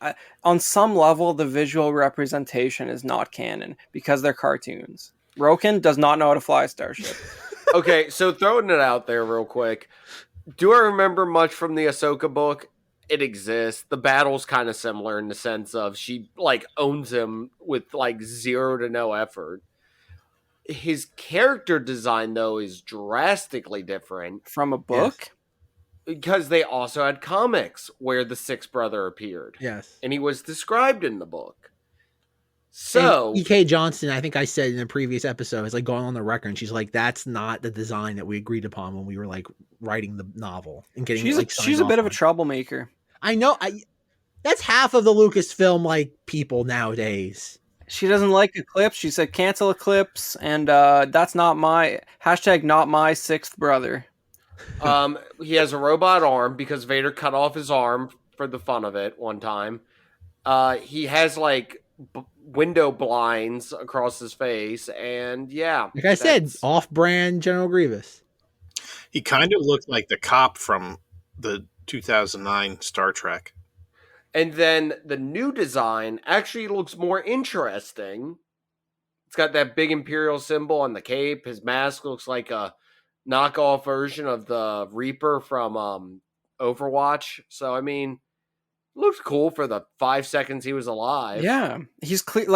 Speaker 4: on some level the visual representation is not canon because they're cartoons. Roken does not know how to fly a starship.
Speaker 5: Okay, so throwing it out there real quick, do I remember much from the Ahsoka book? It exists. The battle's kind of similar in the sense of she like owns him with like 0 to no effort. His character design though is drastically different
Speaker 4: From a book?
Speaker 5: Because they also had comics where the sixth brother appeared.
Speaker 3: Yes.
Speaker 5: And he was described in the book. So
Speaker 3: and E.K. Johnston, I think I said in a previous episode, is like going on the record, and she's like, "That's not the design that we agreed upon when we were like writing the novel and getting."
Speaker 4: She's a bit of a troublemaker.
Speaker 3: I know. That's half of the Lucasfilm like people nowadays.
Speaker 4: She doesn't like Eclipse. She said cancel Eclipse, and that's not my hashtag. Not my sixth brother.
Speaker 5: He has a robot arm because Vader cut off his arm for the fun of it one time. He has like window blinds across his face, and yeah,
Speaker 3: Like I said, off-brand General Grievous.
Speaker 6: He kind of looked like the cop from the 2009 Star Trek.
Speaker 5: And then the new design actually looks more interesting. It's got that big Imperial symbol on the cape. His mask looks like a knockoff version of the Reaper from Overwatch. So, I mean, looks cool for the 5 seconds he was alive.
Speaker 4: Yeah, he's clear.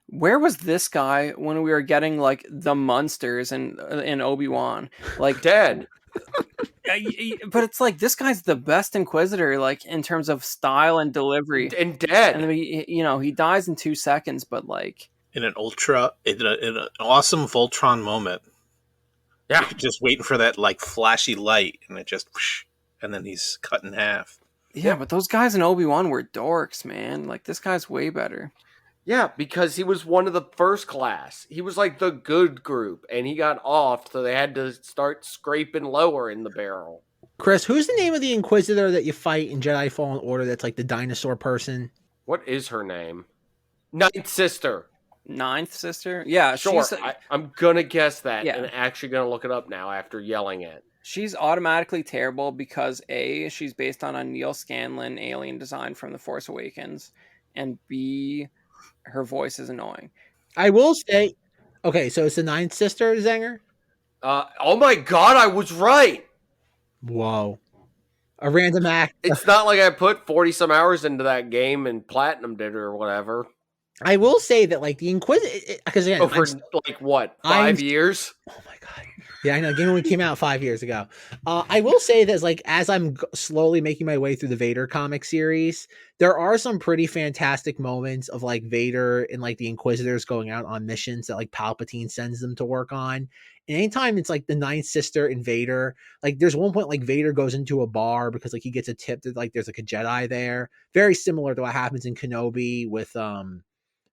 Speaker 4: Where was this guy when we were getting like the Munsters and in Obi-Wan? Like
Speaker 5: Dead.
Speaker 4: But it's like this guy's the best Inquisitor, like in terms of style and delivery,
Speaker 5: And dead.
Speaker 4: and then he dies in 2 seconds, but like
Speaker 6: In an awesome Voltron moment.
Speaker 5: Yeah.
Speaker 6: You're just waiting for that like flashy light, and it just, whoosh, and then he's cut in half.
Speaker 4: yeah, but those guys in Obi-Wan were dorks, man. Like this guy's way better.
Speaker 5: Yeah, because he was one of the first class. He was like the good group, and he got off, so they had to start scraping lower in the barrel.
Speaker 3: Chris, who's the name of the Inquisitor that you fight in Jedi Fallen Order that's like the dinosaur person?
Speaker 5: What is her name? Ninth Sister.
Speaker 4: Ninth sister, yeah,
Speaker 5: Sure,
Speaker 4: she's
Speaker 5: I'm gonna guess that,
Speaker 4: Yeah.
Speaker 5: and actually gonna look it up now after yelling it.
Speaker 4: she's automatically terrible because A, she's based on a Neil Scanlon alien design from The Force Awakens, and B, her voice is annoying.
Speaker 3: I will say, okay, so it's the Ninth Sister, Zenger?
Speaker 5: Oh my god, I was right!
Speaker 3: Whoa. A random act.
Speaker 5: It's not like I put 40 some hours into that game and platinumed it or whatever.
Speaker 3: I will say that, like, the Inquisitor, because again,
Speaker 5: Over like what, 5 years?
Speaker 3: oh my god, yeah, I know. Game only came out 5 years ago. I will say that, like, as I'm slowly making my way through the Vader comic series, there are some pretty fantastic moments of like Vader and like the Inquisitors going out on missions that like Palpatine sends them to work on. And anytime it's like the Ninth Sister and Vader, like there's one point like Vader goes into a bar because like he gets a tip that like there's like a Jedi there, very similar to what happens in Kenobi with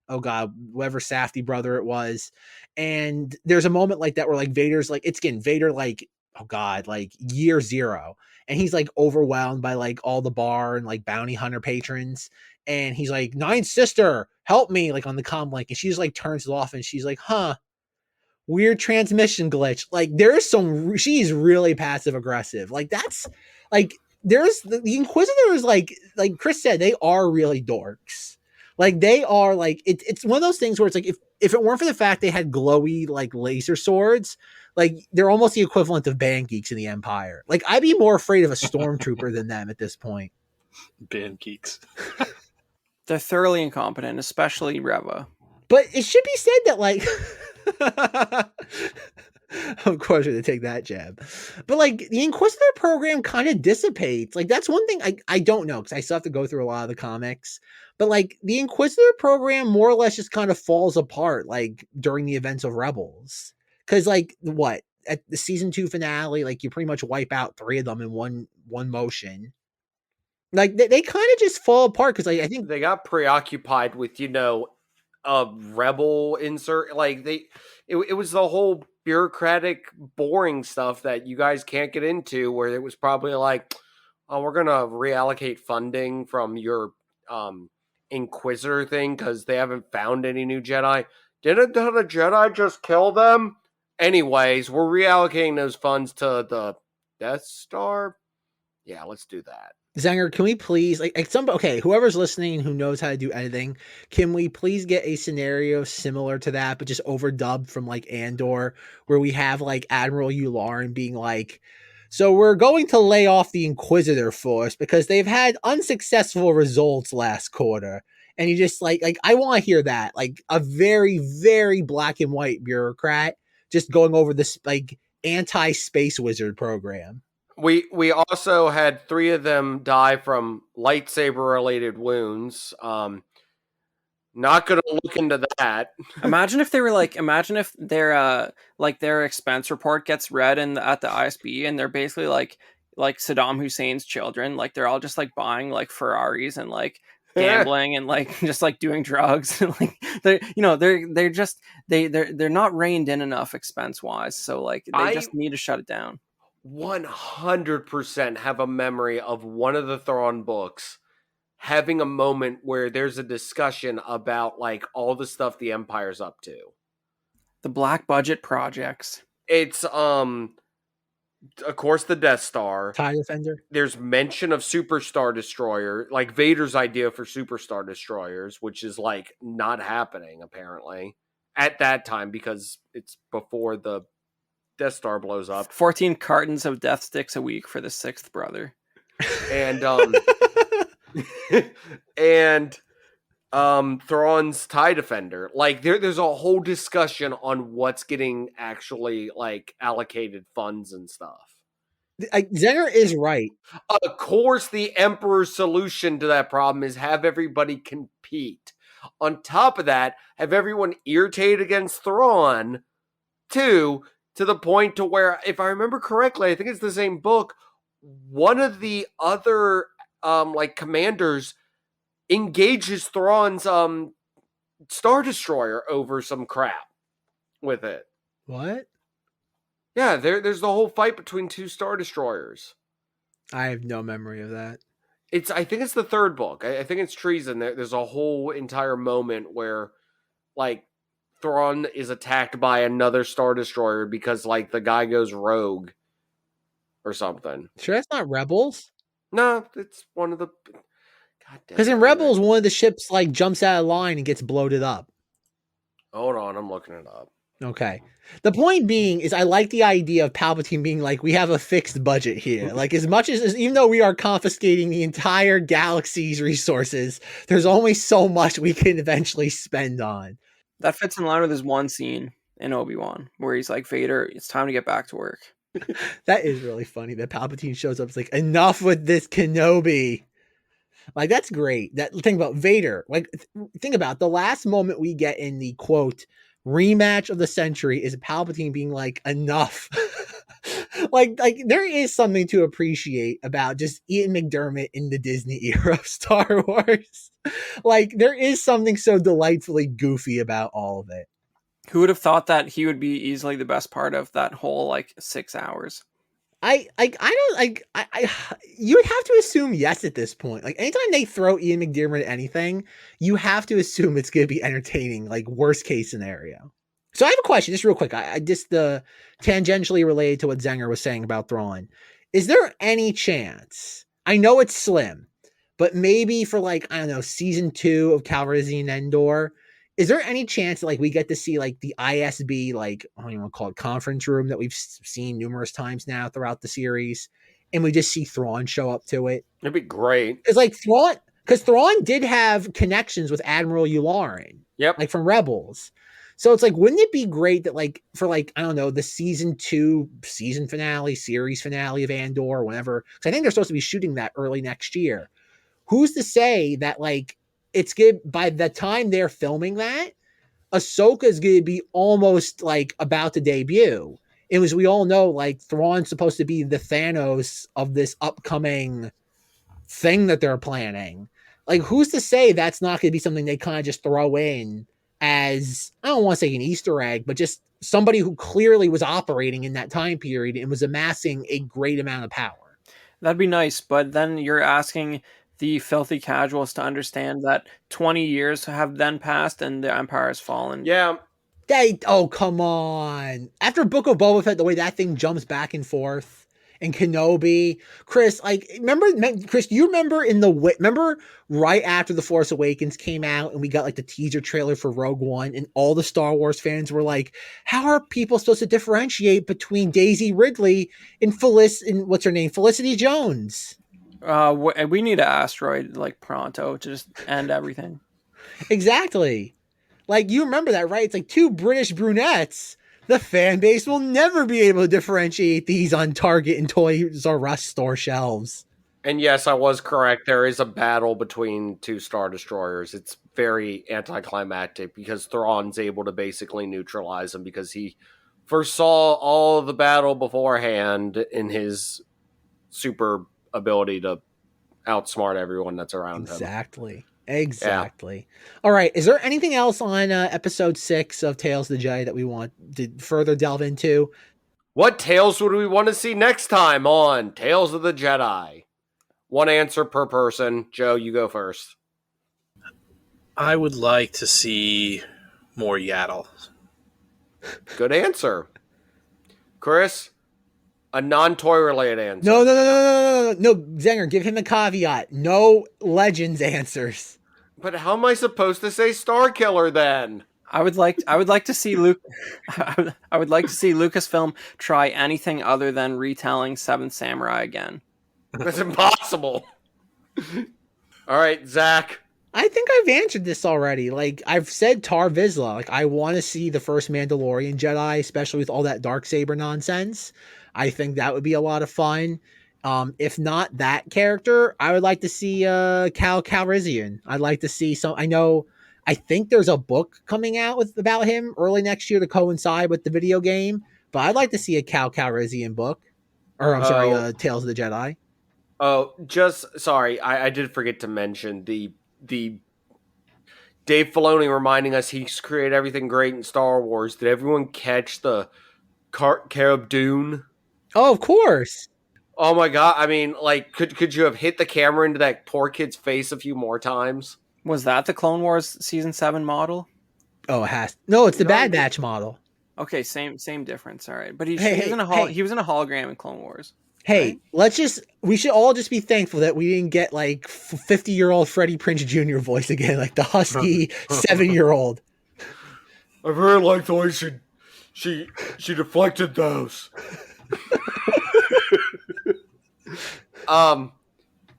Speaker 3: oh god, whoever Safdie brother it was. And there's a moment like that where like Vader's like, it's getting Vader like, oh god, like year zero. And he's like overwhelmed by like all the bar and like bounty hunter patrons. And he's like, Ninth Sister, help me, like on the comm link. And she just like turns it off and she's like, huh, weird transmission glitch. Like there's she's really passive aggressive. Like that's like, there's the Inquisitor is like Chris said, they are really dorks. Like they are like it's one of those things where it's like if it weren't for the fact they had glowy like laser swords, like they're almost the equivalent of band geeks in the Empire. Like I'd be more afraid of a stormtrooper than them at this point.
Speaker 6: Band geeks.
Speaker 4: They're thoroughly incompetent, especially Reva.
Speaker 3: But it should be said that like of course, to take that jab. But like the Inquisitor program kind of dissipates. Like that's one thing I don't know because I still have to go through a lot of the comics. But like the Inquisitor program more or less just kind of falls apart like during the events of Rebels. Because like what at the season 2 finale, like you pretty much wipe out 3 of them in one motion. Like they kind of just fall apart because I think
Speaker 5: They got preoccupied with, a rebel insert. Like it was the whole bureaucratic, boring stuff that you guys can't get into, where it was probably like, oh, we're gonna reallocate funding from your Inquisitor thing because they haven't found any new Jedi. Didn't the Jedi just kill them? Anyways, we're reallocating those funds to the Death Star. Yeah, let's do that.
Speaker 3: Zenger, can we please whoever's listening who knows how to do editing, can we please get a scenario similar to that, but just overdubbed from like Andor, where we have like Admiral Yularen being like, so we're going to lay off the Inquisitor force because they've had unsuccessful results last quarter. And you just like I want to hear that, like a very, very black and white bureaucrat just going over this like anti-space wizard program.
Speaker 5: We also had 3 of them die from lightsaber related wounds. Not gonna look into that.
Speaker 4: Imagine if their expense report gets read at the ISB and they're basically like like Saddam Hussein's children. Like they're all just like buying like Ferraris and like gambling and like just like doing drugs. Like they're just they're not reined in enough expense wise. So like they just need to shut it down.
Speaker 5: 100% have a memory of one of the Thrawn books having a moment where there's a discussion about like all the stuff the Empire's up to.
Speaker 4: The black budget projects.
Speaker 5: It's of course the Death Star.
Speaker 3: TIE Defender.
Speaker 5: There's mention of Super Star Destroyer, like Vader's idea for Super Star Destroyers, which is like not happening apparently at that time because it's before the Death Star blows up.
Speaker 4: 14 cartons of death sticks a week for the sixth brother.
Speaker 5: And and Thrawn's TIE Defender. Like there's a whole discussion on what's getting actually like allocated funds and stuff.
Speaker 3: Zenger is right.
Speaker 5: Of course, the Emperor's solution to that problem is have everybody compete. On top of that, have everyone irritated against Thrawn too, to the point to where, if I remember correctly, I think it's the same book, one of the other like commanders engages Thrawn's Star Destroyer over some crap with it.
Speaker 3: What?
Speaker 5: Yeah, there's the whole fight between two Star Destroyers.
Speaker 3: I have no memory of that.
Speaker 5: I think it's the third book. I think it's Treason. There's a whole entire moment where like Thrawn is attacked by another Star Destroyer because like the guy goes rogue or something.
Speaker 3: Sure, that's not Rebels.
Speaker 5: No, it's one of the.
Speaker 3: Because in Rebels, one of the ships like jumps out of line and gets bloated up.
Speaker 5: Hold on, I'm looking it up.
Speaker 3: Okay. The point being is I like the idea of Palpatine being like, we have a fixed budget here. Like as much as even though we are confiscating the entire galaxy's resources, there's only so much we can eventually spend on.
Speaker 4: That fits in line with his one scene in Obi-Wan where he's like, Vader, it's time to get back to work.
Speaker 3: That is really funny that Palpatine shows up. It's like, enough with this Kenobi. Like, that's great. That thing about Vader. Like, think about the last moment we get in the quote rematch of the century is Palpatine being like, enough. like there is something to appreciate about just Ian McDermott in the Disney era of Star Wars. Like, there is something so delightfully goofy about all of it.
Speaker 4: Who would have thought that he would be easily the best part of that whole like 6 hours?
Speaker 3: I you would have to assume yes at this point. Like anytime they throw Ian McDiarmid at anything, you have to assume it's going to be entertaining, like worst case scenario. So I have a question, just real quick. I just tangentially related to what Zenger was saying about Thrawn. Is there any chance? I know it's slim, but maybe for like, I don't know, season 2 of Calrissian Endor, is there any chance that like we get to see like the ISB, like, I don't even want to call it conference room that we've seen numerous times now throughout the series, and we just see Thrawn show up to it?
Speaker 5: It'd be great.
Speaker 3: It's like Thrawn, because Thrawn did have connections with Admiral Yularen.
Speaker 5: Yep.
Speaker 3: Like from Rebels. So it's like, wouldn't it be great that like for like, I don't know, the season 2 season finale, series finale of Andor or whatever, because I think they're supposed to be shooting that early next year. Who's to say that like it's good by the time they're filming that, Ahsoka is going to be almost like about to debut. It was, we all know, like Thrawn's supposed to be the Thanos of this upcoming thing that they're planning. Like, who's to say that's not going to be something they kind of just throw in as, I don't want to say an Easter egg, but just somebody who clearly was operating in that time period and was amassing a great amount of power.
Speaker 4: That'd be nice, but then you're asking the filthy casuals to understand that 20 years have then passed and the Empire has fallen.
Speaker 5: Yeah.
Speaker 3: Oh, come on. After Book of Boba Fett, the way that thing jumps back and forth, and Kenobi, Chris, like, Chris, do you remember remember right after The Force Awakens came out and we got like the teaser trailer for Rogue One and all the Star Wars fans were like, how are people supposed to differentiate between Daisy Ridley and what's her name? Felicity Jones.
Speaker 4: We need an asteroid like pronto to just end everything.
Speaker 3: Exactly. Like, you remember that, right? It's like 2 British brunettes. The fan base will never be able to differentiate these on Target and Toys R Us store shelves.
Speaker 5: And yes, I was correct. There is a battle between 2 Star Destroyers. It's very anticlimactic because Thrawn's able to basically neutralize them because he foresaw all of the battle beforehand in his super ability to outsmart everyone that's around him.
Speaker 3: Exactly. All right. Is there anything else on episode 6 of Tales of the Jedi that we want to further delve into?
Speaker 5: What tales would we want to see next time on Tales of the Jedi? One answer per person. Joe, you go first.
Speaker 6: I would like to see more Yaddle.
Speaker 5: Good answer. Chris, a non-toy related answer.
Speaker 3: No, Zenger, give him a caveat. No Legends answers.
Speaker 5: But how am I supposed to say Star Killer then?
Speaker 4: I would like to see Luke. I would like to see Lucasfilm try anything other than retelling Seventh Samurai again.
Speaker 5: That's impossible. All right, Zach.
Speaker 3: I think I've answered this already. Like, I've said Tar Vizsla. Like, I want to see the first Mandalorian Jedi, especially with all that Darksaber nonsense. I think that would be a lot of fun. If not that character, I would like to see Cal Calrissian. I'd like to see some. I think there's a book coming out about him early next year to coincide with the video game. But I'd like to see a Cal Calrissian book, or I'm sorry, Tales of the Jedi.
Speaker 5: Oh, sorry, I did forget to mention the Dave Filoni reminding us he's created everything great in Star Wars. Did everyone catch the Carib Dune?
Speaker 3: Oh, of course.
Speaker 5: Oh my god! I mean, like, could you have hit the camera into that poor kid's face a few more times?
Speaker 4: Was that the Clone Wars Season 7 model?
Speaker 3: Oh, it has. No, it's the Bad Batch model.
Speaker 4: Okay, same difference. All right, but he was in a hologram in Clone Wars.
Speaker 3: Hey,
Speaker 4: right?
Speaker 3: We should all just be thankful that we didn't get like 50-year-old Freddie Prinze Jr. voice again, like the husky 7-year-old.
Speaker 5: I very like the way she deflected those.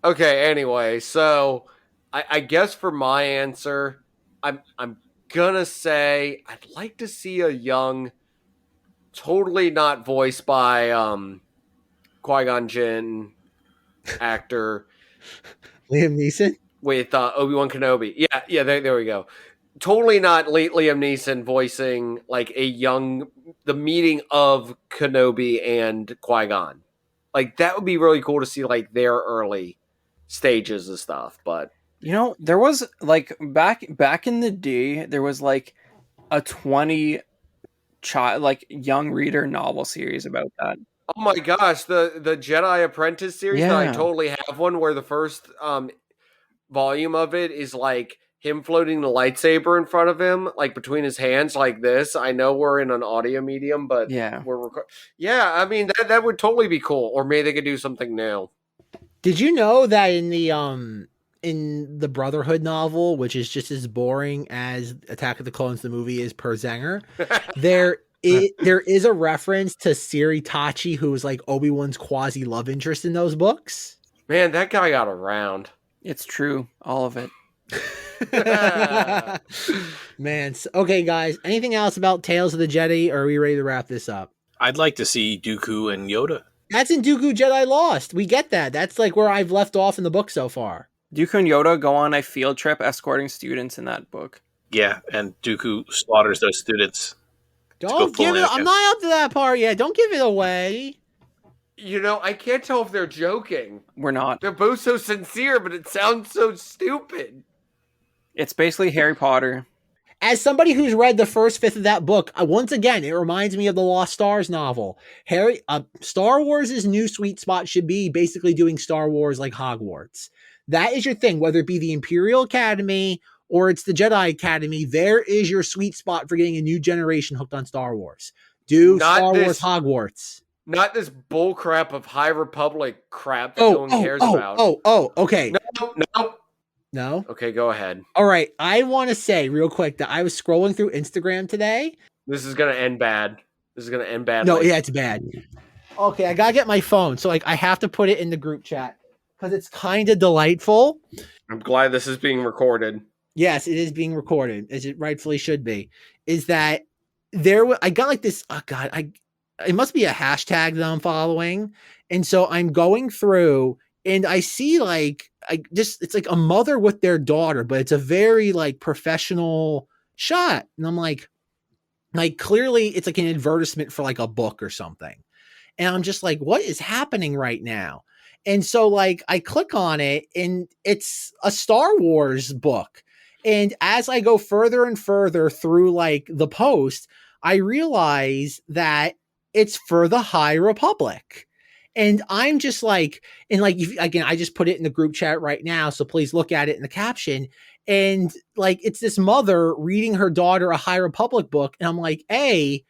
Speaker 5: Okay, anyway, so I guess for my answer, I'm gonna say I'd like to see a young, totally not voiced by Qui-Gon Jinn actor
Speaker 3: Liam Neeson
Speaker 5: with Obi-Wan Kenobi. Yeah, there we go. Totally not Liam Neeson voicing like the meeting of Kenobi and Qui-Gon. Like, that would be really cool to see, like, their early stages of stuff. But
Speaker 4: there was like back in the day, there was like a 20 young reader novel series about that.
Speaker 5: Oh my gosh, the Jedi Apprentice series.
Speaker 4: Yeah.
Speaker 5: I totally have one where the first volume of it is like him floating the lightsaber in front of him, like between his hands, like this. I know we're in an audio medium, but
Speaker 4: yeah,
Speaker 5: I mean that would totally be cool. Or maybe they could do something new.
Speaker 3: Did you know that in the Brotherhood novel, which is just as boring as Attack of the Clones the movie is per Zenger, there is a reference to Siri Tachi, who was like Obi-Wan's quasi love interest in those books.
Speaker 5: Man, that guy got around.
Speaker 4: It's true, all of it.
Speaker 3: Man, okay, guys. Anything else about Tales of the Jedi, or are we ready to wrap this up?
Speaker 6: I'd like to see Dooku and Yoda.
Speaker 3: That's in Dooku Jedi Lost. We get that. That's like where I've left off in the book so far.
Speaker 4: Dooku and Yoda go on a field trip escorting students in that book.
Speaker 6: Yeah, and Dooku slaughters those students.
Speaker 3: Don't give it. I'm not up to that part yet. Don't give it away.
Speaker 5: I can't tell if they're joking.
Speaker 4: We're not.
Speaker 5: They're both so sincere, but it sounds so stupid.
Speaker 4: It's basically Harry Potter.
Speaker 3: As somebody who's read the first fifth of that book, once again, it reminds me of the Lost Stars novel. Star Wars' new sweet spot should be basically doing Star Wars like Hogwarts. That is your thing, whether it be the Imperial Academy or it's the Jedi Academy. There is your sweet spot for getting a new generation hooked on Star Wars. Do Star Wars Hogwarts.
Speaker 5: Not this bullcrap of High Republic crap that no one cares about.
Speaker 3: Okay.
Speaker 5: No? Okay, go ahead.
Speaker 3: All right. I want to say real quick that I was scrolling through Instagram today.
Speaker 5: This is going to end bad.
Speaker 3: No, yeah, it's bad. Okay, I got to get my phone. So, I have to put it in the group chat because it's kind of delightful.
Speaker 5: I'm glad this is being recorded.
Speaker 3: Yes, it is being recorded, as it rightfully should be. Is that I got like this, it must be a hashtag that I'm following. And so I'm going through and I see it's like a mother with their daughter, but it's a very professional shot. And I'm like clearly it's like an advertisement for like a book or something. And I'm just like, what is happening right now? And so like I click on it and it's a Star Wars book. And as I go further and further through like the post, I realize that it's for the High Republic. And I'm just like, and like, again, I just put it in the group chat right now. So please look at it in the caption. And like, it's this mother reading her daughter a High Republic book. And I'm like, A,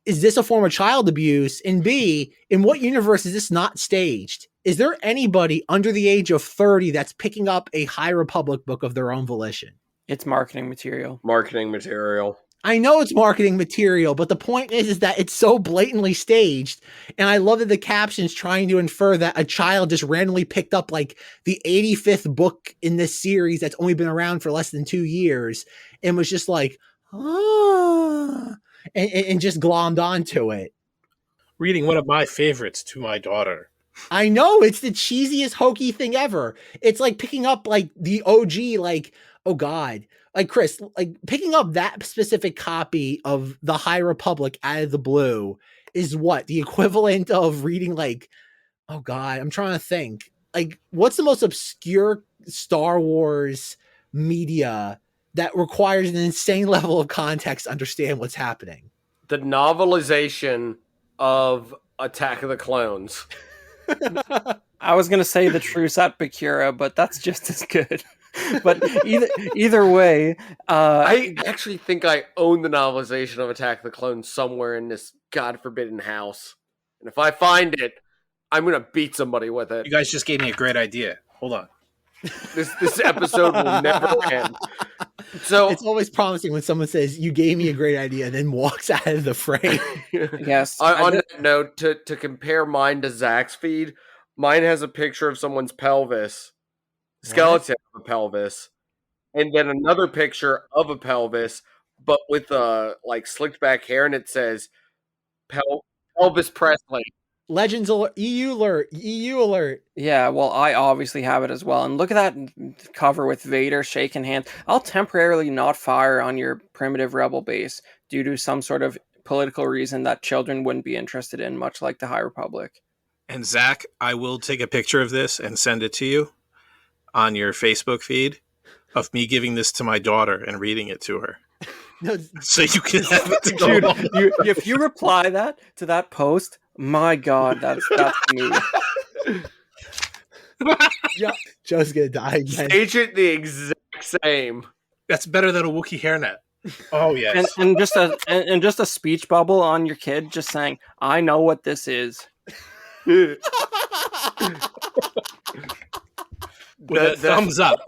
Speaker 3: is this a form of child abuse? And B, in what universe is this not staged? Is there anybody under the age of 30 that's picking up a High Republic book of their own volition?
Speaker 4: It's marketing material.
Speaker 5: Marketing material.
Speaker 3: I know it's marketing material, but the point is that it's so blatantly staged. And I love that the caption's trying to infer that a child just randomly picked up like the 85th book in this series that's only been around for less than 2 years and was just like, and just glommed onto it.
Speaker 6: Reading one of my favorites to my daughter.
Speaker 3: I know, it's the cheesiest, hokey thing ever. It's like picking up like the OG, like, oh God. Like Chris, like picking up that specific copy of the High Republic out of the blue is what? The equivalent of reading like, oh God, I'm trying to think. Like, what's the most obscure Star Wars media that requires an insane level of context to understand what's happening?
Speaker 5: The novelization of Attack of the Clones.
Speaker 4: I was going to say the Truce at Bakura, but that's just as good. But either way,
Speaker 5: I actually think I own the novelization of Attack of the Clones somewhere in this God forbidden house. And if I find it, I'm going to beat somebody with it.
Speaker 6: You guys just gave me a great idea. Hold on.
Speaker 5: This episode will never end. So
Speaker 3: it's always promising when someone says, you gave me a great idea, and then walks out of the frame.
Speaker 4: yes.
Speaker 5: On that note, to compare mine to Zack's feed, mine has a picture of someone's pelvis, skeleton of a pelvis, and then another picture of a pelvis, but with like slicked back hair, and it says Elvis Presley.
Speaker 3: Legends alert, EU alert.
Speaker 4: Yeah, well, I obviously have it as well. And look at that cover with Vader shaking hands. I'll temporarily not fire on your primitive rebel base due to some sort of political reason that children wouldn't be interested in, much like the High Republic.
Speaker 6: And Zach, I will take a picture of this and send it to you on your Facebook feed of me giving this to my daughter and reading it to her.
Speaker 3: No,
Speaker 6: so you can have it to go
Speaker 4: Dude,
Speaker 6: on.
Speaker 4: if you reply that to that post, my God, that's me.
Speaker 3: Joe's gonna die again.
Speaker 5: Stage it the exact same.
Speaker 6: That's better than a Wookiee hairnet. Oh yes,
Speaker 4: and just a speech bubble on your kid, just saying, "I know what this is."
Speaker 6: With a thumbs up.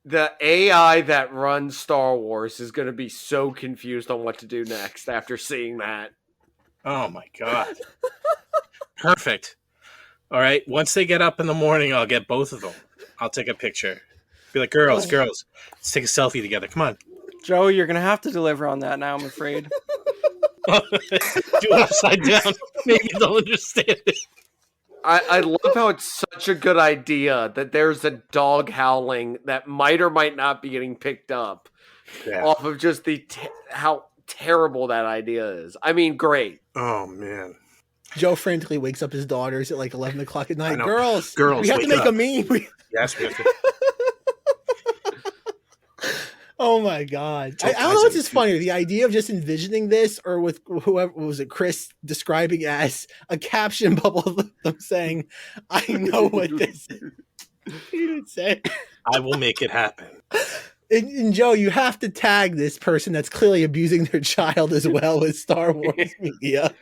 Speaker 5: The AI that runs Star Wars is going to be so confused on what to do next after seeing that.
Speaker 6: Oh my God. Perfect. All right. Once they get up in the morning, I'll get both of them. I'll take a picture. Be like, girls, let's take a selfie together. Come on.
Speaker 4: Joe, you're going to have to deliver on that now, I'm afraid.
Speaker 6: Do it upside down. Maybe they'll understand it.
Speaker 5: I love how it's such a good idea that there's a dog howling that might or might not be getting picked up off of just how terrible that idea is. I mean, great.
Speaker 6: Oh, man.
Speaker 3: Joe frantically wakes up his daughters at like 11 o'clock at night. Girls, we have to make
Speaker 6: up.
Speaker 3: a meme.
Speaker 6: Yes, we have to.
Speaker 3: Oh my God. I don't know what's just funnier, the idea of just envisioning this or with whoever was it, Chris describing it as a caption bubble of them saying, I know what this is. He didn't say.
Speaker 6: I will make it happen.
Speaker 3: And Joe, you have to tag this person that's clearly abusing their child as well as Star Wars media.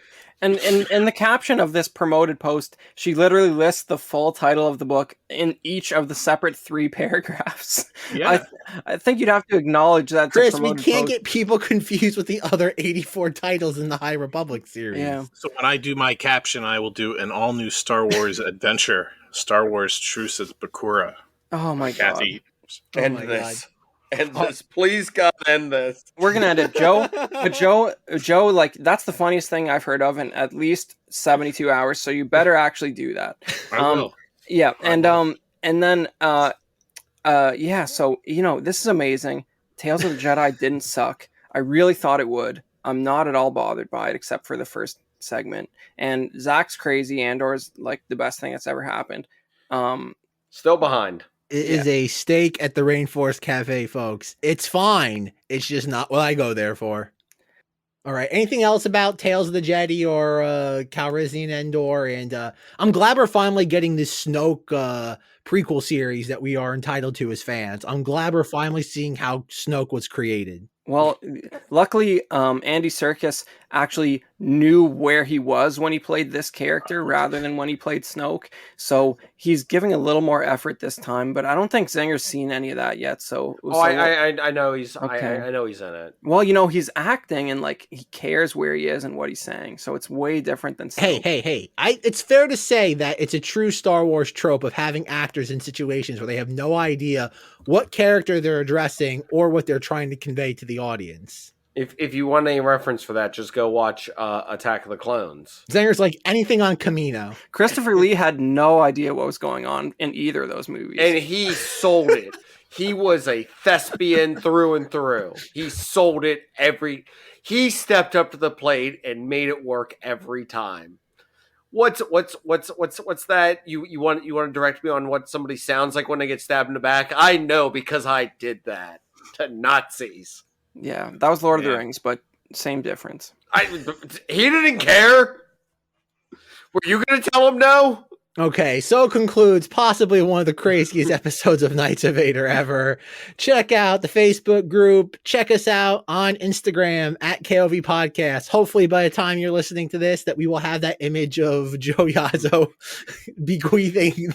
Speaker 4: And in the caption of this promoted post, she literally lists the full title of the book in each of the separate 3 paragraphs.
Speaker 6: Yeah.
Speaker 4: I think you'd have to acknowledge that.
Speaker 3: Chris, we can't get people confused with the other 84 titles in the High Republic series.
Speaker 4: Yeah.
Speaker 6: So when I do my caption, I will do an all-new Star Wars adventure, Star Wars Truce at Bakura.
Speaker 4: Oh my God.
Speaker 6: Kathy.
Speaker 5: End this. End this. Please, God, end this.
Speaker 4: We're going to end it. Joe, but Joe, like, that's the funniest thing I've heard of in at least 72 hours. So you better actually do that.
Speaker 6: I will.
Speaker 4: Yeah. And then, yeah. So, this is amazing. Tales of the Jedi didn't suck. I really thought it would. I'm not at all bothered by it, except for the first segment. And Zack's crazy. Andor's like the best thing that's ever happened.
Speaker 5: Still behind.
Speaker 3: It is a steak at the Rainforest Cafe, folks. It's fine. It's just not what I go there for. All right. Anything else about Tales of the Jedi or Calrissian Endor? And I'm glad we're finally getting this Snoke prequel series that we are entitled to as fans. I'm glad we're finally seeing how Snoke was created.
Speaker 4: Well, luckily, Andy Serkis actually knew where he was when he played this character rather than when he played Snoke. So he's giving a little more effort this time, but I don't think Zenger's seen any of that yet.
Speaker 5: I know he's
Speaker 4: Okay.
Speaker 5: I know he's in it.
Speaker 4: Well, he's acting and like he cares where he is and what he's saying. So it's way different than Snoke.
Speaker 3: Hey. It's fair to say that it's a true Star Wars trope of having actors in situations where they have no idea what character they're addressing or what they're trying to convey to the audience.
Speaker 5: If you want any reference for that, just go watch Attack of the Clones.
Speaker 3: Zenger's like anything on Camino.
Speaker 4: Christopher Lee had no idea what was going on in either of those movies.
Speaker 5: And he sold it. He was a thespian through and through. He sold it he stepped up to the plate and made it work every time. What's that? You want to direct me on what somebody sounds like when they get stabbed in the back? I know because I did that to Nazis.
Speaker 4: Yeah, that was Lord of the Rings, but same difference.
Speaker 5: He didn't care. Were you going to tell him no?
Speaker 3: Okay, so concludes possibly one of the craziest episodes of Knights of Vader ever. Check out the Facebook group. Check us out on Instagram at KOV Podcast. Hopefully by the time you're listening to this, that we will have that image of Joe Yazzo bequeathing,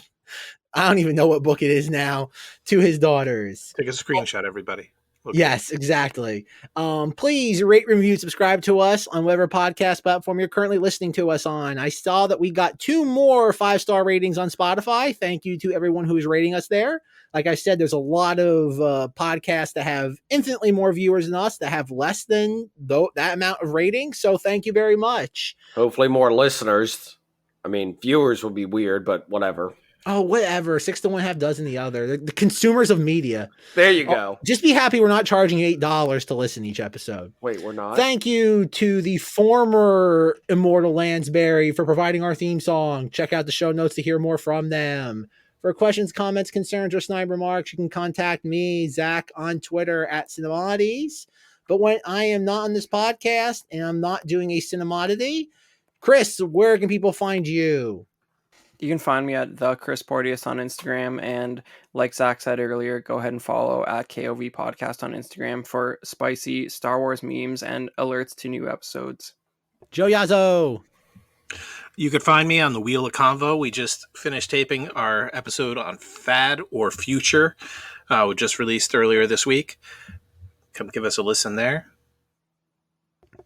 Speaker 3: I don't even know what book it is now, to his daughters.
Speaker 6: Take a screenshot, everybody. Okay.
Speaker 3: Yes, exactly. Please rate, review, subscribe to us on whatever podcast platform you're currently listening to us on. I saw that we got 2 more 5-star ratings on Spotify. Thank you to everyone who is rating us there. Like I said, there's a lot of podcasts that have infinitely more viewers than us that have less than that amount of ratings. So thank you very much.
Speaker 5: Hopefully more listeners. I mean, viewers would be weird, but whatever.
Speaker 3: Oh, whatever. 6 to 1, half dozen the other. The consumers of media.
Speaker 5: There you go.
Speaker 3: Just be happy we're not charging $8 to listen each episode.
Speaker 5: Wait, we're not?
Speaker 3: Thank you to the former Immortal Lansbury for providing our theme song. Check out the show notes to hear more from them. For questions, comments, concerns, or snide remarks, you can contact me, Zack, on Twitter at Cinemoddities. But when I am not on this podcast and I'm not doing a Cinemoddity, Chris, where can people find you?
Speaker 4: You can find me at the Chris Porteous on Instagram, and like Zach said earlier, go ahead and follow at KOV Podcast on Instagram for spicy Star Wars memes and alerts to new episodes.
Speaker 3: Joe Yazzo.
Speaker 6: You could find me on the Wheel of Convo. We just finished taping our episode on Fad or Future. We just released earlier this week. Come give us a listen there.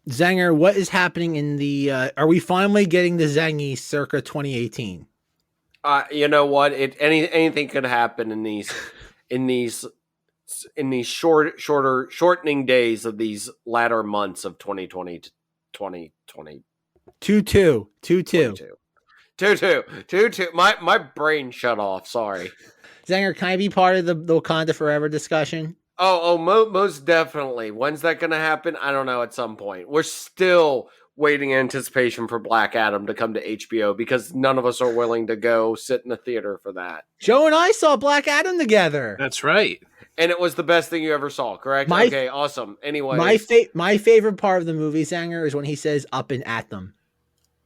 Speaker 3: Zenger, what is happening in the? Are we finally getting the Zengy circa 2018?
Speaker 5: You know what? Anything could happen in these shortening days of these latter months of 2020.
Speaker 3: 2-2.
Speaker 5: 2-2. My brain shut off. Sorry.
Speaker 3: Zenger, can I be part of the Wakanda Forever discussion?
Speaker 5: Most definitely. When's that going to happen? I don't know. At some point, we're still waiting in anticipation for Black Adam to come to HBO because none of us are willing to go sit in the theater for that.
Speaker 3: Joe and I saw Black Adam together.
Speaker 6: That's right.
Speaker 5: And it was the best thing you ever saw, correct? Okay, awesome. Anyway.
Speaker 3: My favorite part of the movie, Zenger, is when he says up and at them.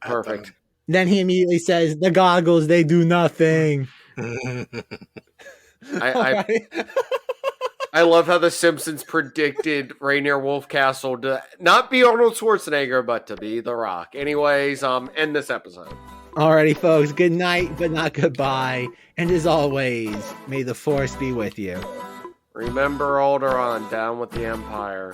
Speaker 5: Perfect.
Speaker 3: Then he immediately says, the goggles, they do nothing.
Speaker 5: I love how The Simpsons predicted Rainier Wolfcastle to not be Arnold Schwarzenegger, but to be The Rock. Anyways, end this episode.
Speaker 3: Alrighty, folks. Good night, but not goodbye. And as always, may the Force be with you.
Speaker 5: Remember Alderaan, down with the Empire.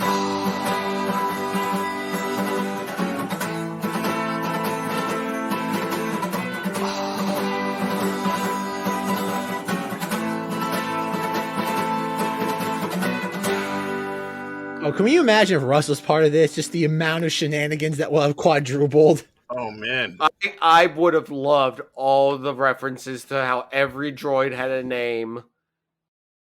Speaker 3: Oh, can you imagine if Russ was part of this? Just the amount of shenanigans that will have quadrupled.
Speaker 6: Oh, man.
Speaker 5: I would have loved all the references to how every droid had a name.